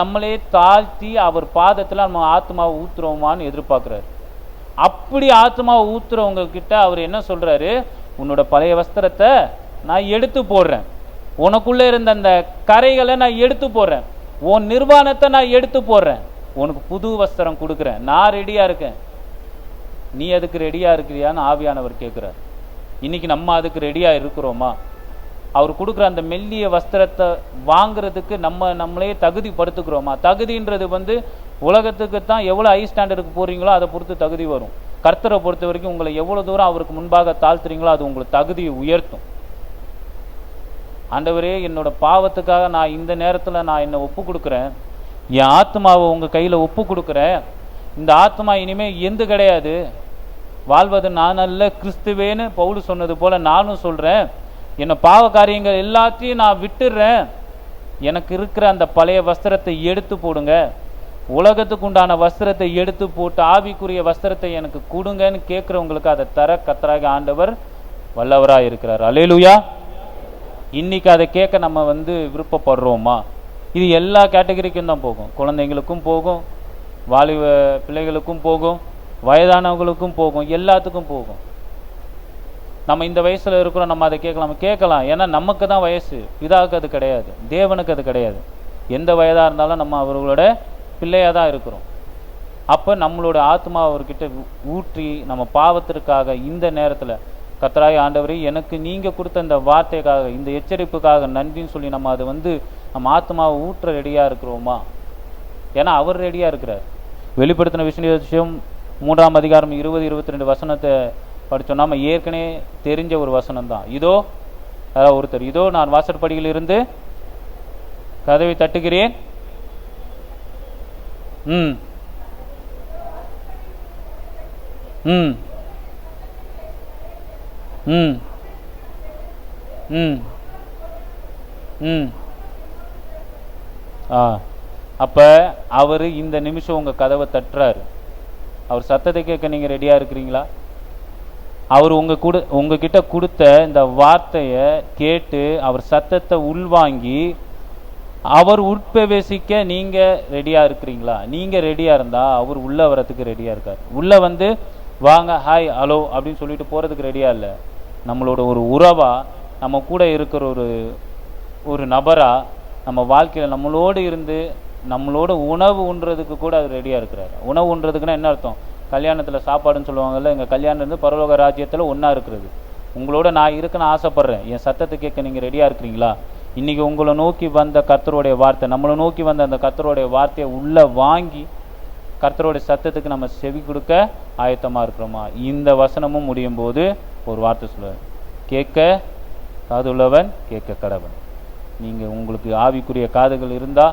நம்மளே தாழ்த்தி அவர் பாதத்துல நம்ம ஆத்மாவை ஊத்துறோமான்னு எதிர்பார்க்கிறாரு. அப்படி ஆத்மாவை ஊத்துறவங்க கிட்ட அவர் என்ன சொல்றாரு? உன்னோட பழைய வஸ்திரத்தை நான் எடுத்து போடுறேன், உனக்குள்ள இருந்த அந்த கரைகளை நான் எடுத்து போடுறேன், உன் நிர்வாணத்தை நான் எடுத்து போடுறேன், உனக்கு புது வஸ்திரம் கொடுக்குறேன், நான் ரெடியா இருக்கேன். நீ அதுக்கு ரெடியா இருக்கிறியான்னு ஆவியானவர் கேட்கிறார். இன்னைக்கு நம்ம அதுக்கு ரெடியா இருக்கிறோமா? அவர் கொடுக்குற அந்த மெல்லிய வஸ்திரத்தை வாங்குறதுக்கு நம்மளே தகுதிப்படுத்துக்கிறோமா? தகுதின்றது வந்து உலகத்துக்கு தான் எவ்வளோ ஹை ஸ்டாண்டர்டுக்கு போகிறீங்களோ அதை பொறுத்து தகுதி வரும். கர்த்தரை பொறுத்த வரைக்கும் உங்களை எவ்வளோ தூரம் அவருக்கு முன்பாக தாழ்த்துறீங்களோ அது உங்களுக்கு தகுதியை உயர்த்தும். ஆண்டவரே, என்னோட பாவத்துக்காக நான் இந்த நேரத்தில் நான் என்னை ஒப்பு கொடுக்குறேன், என் ஆத்மாவை உங்கள் கையில் ஒப்பு கொடுக்குறேன். இந்த ஆத்மா இனிமேல் எந்த கிடையாது, வாழ்வது நான் அல்ல கிறிஸ்துவேன்னு பவுல் சொன்னது போல நானும் சொல்கிறேன். என்னை பாவ காரியங்கள் எல்லாத்தையும் நான் விட்டுடுறேன், எனக்கு இருக்கிற அந்த பழைய வஸ்திரத்தை எடுத்து போடுங்க, உலகத்துக்கு உண்டான வஸ்திரத்தை எடுத்து போட்டு ஆவிக்குரிய வஸ்திரத்தை எனக்கு கொடுங்கன்னு கேட்குறவங்களுக்கு அதை தர கர்த்தராகிய ஆண்டவர் வல்லவராக இருக்கிறார். அல்லேலூயா. இன்னைக்கு அதை கேட்க நம்ம வந்து விருப்பப்படுறோமா? இது எல்லா கேட்டகரிக்கும் தான் போகும். குழந்தைங்களுக்கும் போகும், வாலிப பிள்ளைகளுக்கும் போகும், வயதானவங்களுக்கும் போகும், எல்லாத்துக்கும் போகும். நம்ம இந்த வயசுல இருக்கிறோம், நம்ம அதை கேட்கலாம். ஏன்னா நமக்கு தான் வயசு, பிதாவுக்கு அது கிடையாது, தேவனுக்கு அது கிடையாது. எந்த வயதாக இருந்தாலும் நம்ம அவர்களோட பிள்ளையாக தான் இருக்கிறோம். அப்போ நம்மளோட ஆத்மா அவர்கிட்ட ஊற்றி நம்ம பாவத்திற்காக இந்த நேரத்தில் கர்த்தராகிய ஆண்டவரே, எனக்கு நீங்கள் கொடுத்த இந்த வார்த்தைக்காக, இந்த எச்சரிப்புக்காக நன்றின்னு சொல்லி நம்ம அதை வந்து நம்ம ஆத்மாவை ஊற்ற ரெடியாக இருக்கிறோமா? ஏன்னா அவர் ரெடியாக இருக்கிறார். வெளிப்படுத்தின விசேஷம் 3ஆம் அதிகாரம் 20-22 வசனத்தை படித்தோம். நம்ம ஏற்கனவே தெரிஞ்ச ஒரு வசனம் தான். இதோ ஒருத்தர், இதோ நான் வாசற்படியில் இருந்து கதவை தட்டுகிறேன். ம் ம் ம் ம் ம் அப்ப அவரு இந்த நிமிஷம் உங்க கதவை தட்டுறாரு. அவர் சத்தத்தை கேட்க நீங்க ரெடியா இருக்கிறீங்களா? அவர் உங்ககிட்ட கொடுத்த இந்த வார்த்தையை கேட்டு அவர் சத்தத்தை உள்வாங்கி அவர் உட்பிரவேசிக்க நீங்க ரெடியா இருக்கிறீங்களா? நீங்க ரெடியா இருந்தா அவர் உள்ள வரத்துக்கு ரெடியா இருக்கார். உள்ள வந்து வாங்க, ஹாய், ஹலோ அப்படின்னு சொல்லிட்டு போறதுக்கு ரெடியா இல்லை. நம்மளோட ஒரு உறவா, நம்ம கூட இருக்கிற ஒரு நபரா, நம்ம வாழ்க்கையில நம்மளோடு இருந்து நம்மளோட உணவு உண்றதுக்கு கூட அது ரெடியா இருக்கிறார். உணவு உண்றதுக்குன்னா என்ன அர்த்தம்? கல்யாணத்துல சாப்பாடுன்னு சொல்லுவாங்கல்ல, எங்க கல்யாணம் இருந்து பரலோக ராஜ்யத்துல ஒன்னா இருக்கிறது. உங்களோட நான் இருக்குன்னு ஆசைப்படுறேன். என் சத்தத்தை கேட்க நீங்க ரெடியா இருக்கிறீங்களா? இன்னைக்கு உங்களை நோக்கி வந்த கர்த்தருடைய வார்த்தை, நம்மளை நோக்கி வந்த அந்த கர்த்தருடைய வார்த்தையை உள்ள வாங்கி கர்த்தருடைய சத்தத்துக்கு நம்ம செவி கொடுக்க ஆயத்தமா இருக்கிறோமா? இந்த வசனமும் முடியும் போது ஒரு வார்த்தை சொல்லுவார், கேட்க காதுள்ளவன் கேட்க கடவன். நீங்க உங்களுக்கு ஆவிக்குரிய காதுகள் இருந்தா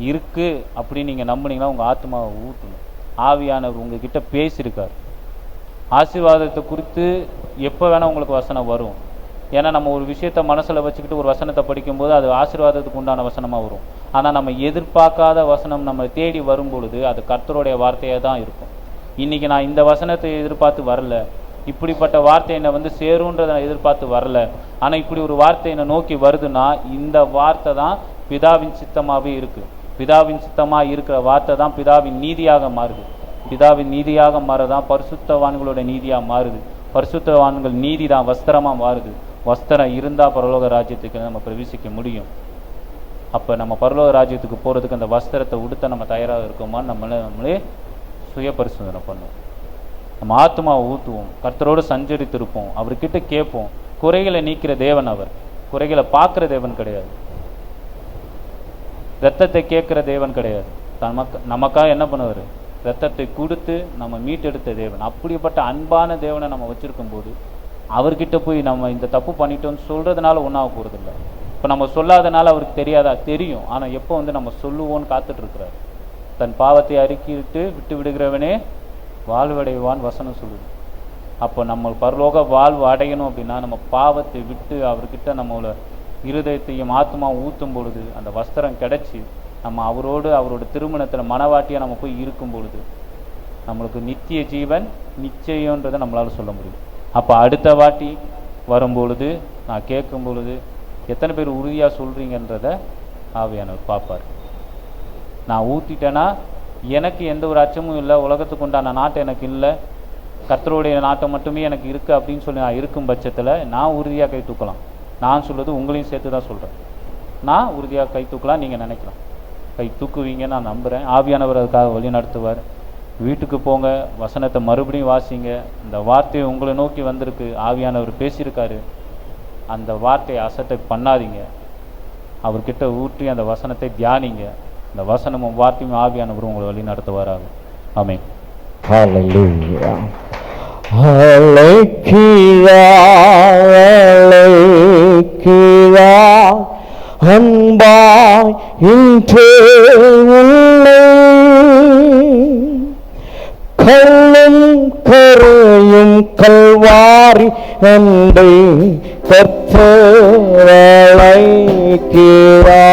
இருக்கு அப்படின்னு நீங்க நம்புனீங்கன்னா உங்க ஆத்மாவை ஊட்டணும். ஆவியானவர் உங்ககிட்ட பேசியிருக்கார். ஆசீர்வாதத்தை குறித்து எப்போ வேணா உங்களுக்கு வசனம் வரும். ஏன்னா நம்ம ஒரு விஷயத்த மனசுல வச்சுக்கிட்டு ஒரு வசனத்தை படிக்கும்போது அது ஆசீர்வாதத்துக்கு உண்டான வசனமா வரும். ஆனா நம்ம எதிர்பார்க்காத வசனம் நம்ம தேடி வரும் பொழுது அது கர்த்தருடைய வார்த்தையா தான் இருக்கும். இன்னைக்கு நான் இந்த வசனத்தை எதிர்பார்த்து வரல, இப்படிப்பட்ட வார்த்தை என்னை வந்து சேருன்றதை நான் எதிர்பார்த்து வரல, ஆனா இப்படி ஒரு வார்த்தை என்னை நோக்கி வருதுன்னா இந்த வார்த்தை தான் பிதாவின் சித்தமாவே இருக்கு. பிதாவின் சித்தமா இருக்கிற வார்த்தை தான் பிதாவின் நீதியாக மாறுது. பிதாவின் நீதியாக மாறதான் பரிசுத்தவான்களோட நீதியா மாறுது. பரிசுத்தவான்கள் நீதி தான் வஸ்திரமா மாறுது. வஸ்திரம் இருந்தா பரலோக ராஜ்யத்துக்கு நம்ம பிரவேசிக்க முடியும். அப்ப நம்ம பரலோக ராஜ்யத்துக்கு போறதுக்கு அந்த வஸ்திரத்தை உடுத்த நம்ம தயாராக இருக்கோமான்னு நம்மளே சுய பரிசோதனை பண்ணுவோம். நம்ம ஆத்மாவை ஊற்றுவோம், கர்த்தரோடு சஞ்சரித்திருப்போம், அவர்கிட்ட கேட்போம். குறைகளை நீக்கிற தேவன் அவர், குறைகளை பார்க்குற தேவன் கிடையாது, ரத்தத்தை கேட்குற தேவன் கிடையாது. நமக்காக என்ன பண்ணுவார்? ரத்தத்தை கொடுத்து நம்ம மீட்டெடுத்த தேவன். அப்படிப்பட்ட அன்பான தேவனை நம்ம வச்சுருக்கும் போது அவர்கிட்ட போய் நம்ம இந்த தப்பு பண்ணிட்டோம்னு சொல்கிறதுனால ஒன்றாக போகிறதில்ல. இப்போ நம்ம சொல்லாதனால அவருக்கு தெரியாதா? தெரியும். ஆனால் எப்போ நம்ம சொல்லுவோன்னு காத்துட்ருக்கிறார். தன் பாவத்தை அறிக்கிட்டு விட்டு விடுகிறவனே வாழ்வடைவான் வசனம் சொல்லுது. அப்போ நம்ம பரலோக வாழ்வு அடையணும் அப்படின்னா நம்ம பாவத்தை விட்டு அவர்கிட்ட நம்மளோட இருதயத்தையும் ஆத்மா ஊற்றும் பொழுது அந்த வஸ்திரம் கிடைச்சி நம்ம அவரோட திருமணத்தில் மனவாட்டியாக நம்ம போய் இருக்கும் பொழுது நம்மளுக்கு நித்திய ஜீவன் நிச்சயன்றதை நம்மளால் சொல்ல முடியும். அப்போ அடுத்த வாட்டி வரும்பொழுது நான் கேட்கும் பொழுது எத்தனை பேர் உறுதியாக சொல்கிறீங்கன்றத ஆவியானவர் பார்ப்பார். நான் ஊற்றிட்டேன்னா எனக்கு எந்த ஒரு அச்சமும் இல்லை, உலகத்துக்கு உண்டான நாட்டம் எனக்கு இல்லை, கர்த்தருடைய நாட்டம் மட்டுமே எனக்கு இருக்குது அப்படின்னு சொல்லி நான் இருக்கும் பட்சத்தில் நான் உறுதியாக கை தூக்கலாம். நான் சொல்வது உங்களையும் சேர்த்து தான் சொல்கிறேன். நான் உறுதியாக கை தூக்கலாம், நீங்கள் நினைக்கலாம் கை தூக்குவீங்கன்னு நான் நம்புகிறேன். ஆவியானவர் அதுக்காக வழி நடத்துவார். வீட்டுக்கு போங்க, வசனத்தை மறுபடியும் வாசிங்க. இந்த வார்த்தை உங்களை நோக்கி வந்திருக்கு, ஆவியானவர் பேசியிருக்காரு, அந்த வார்த்தையை அசட்டை பண்ணாதீங்க. அவர்கிட்ட ஊற்றி அந்த வசனத்தை தியானிங்க. இந்த வசனமும் வார்த்தையும் ஆவியானவர் உங்களை வழி நடத்துவாராக. ஆமென். ஹல்லேலூயா. அழைக்கிறா அன்பாய் இன்றே உன்னை கல்லும் கரையும் கல்வாரி அண்டை கர்த்தரைக்கிறா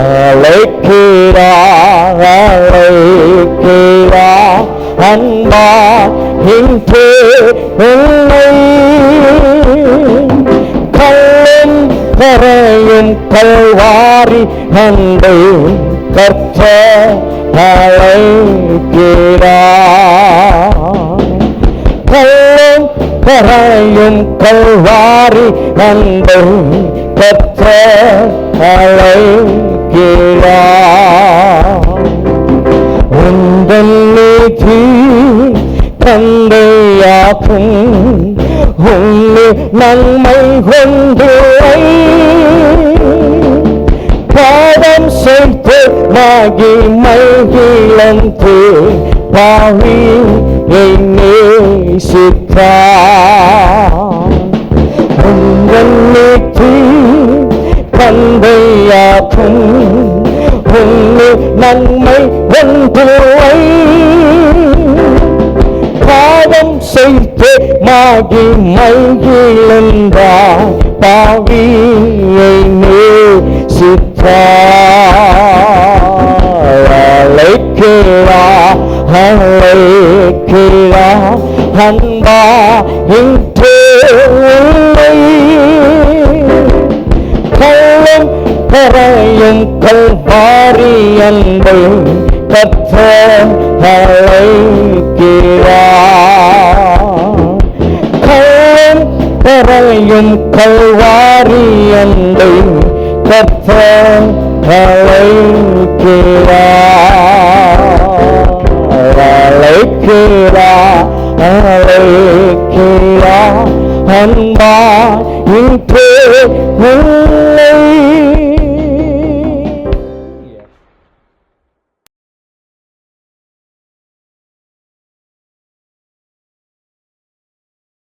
அழைக்கிறா அழைக்கிறா அன்பா இன்றே உன்னை கல்லும் கரையும் கல்வாரி அண்டை கர்த்தரைக்கிறா கல்லும் கரையும் கல்வாரி அண்டை கர்த்தரைக்கிறா உந்தன் நீதி தந்தையாக்கும் உன்னை நன்மை கொண்டு பாவம் செய்து மகிமை இழந்து பாவியை நேசித்தார் உந்தன் நீதி தந்தையாக்கும் உன்னை நன்மை ஒன்று பாவம் செய்து மகிமை இழந்தார் பாவியை நேசித்தார் அழைக்கிறா அழைக்கிறா அன்பா இன்றே உன்னை கல்லும் கரையும் கல்வாரி அன்பை கர்த்தரைக்கிறா கல்லும் கரையும் கல்வாரி அன்பை கர்த்தரைக்கிறா அழைக்கிறா அழைக்கிறா அன்பா இன்றே உன்னை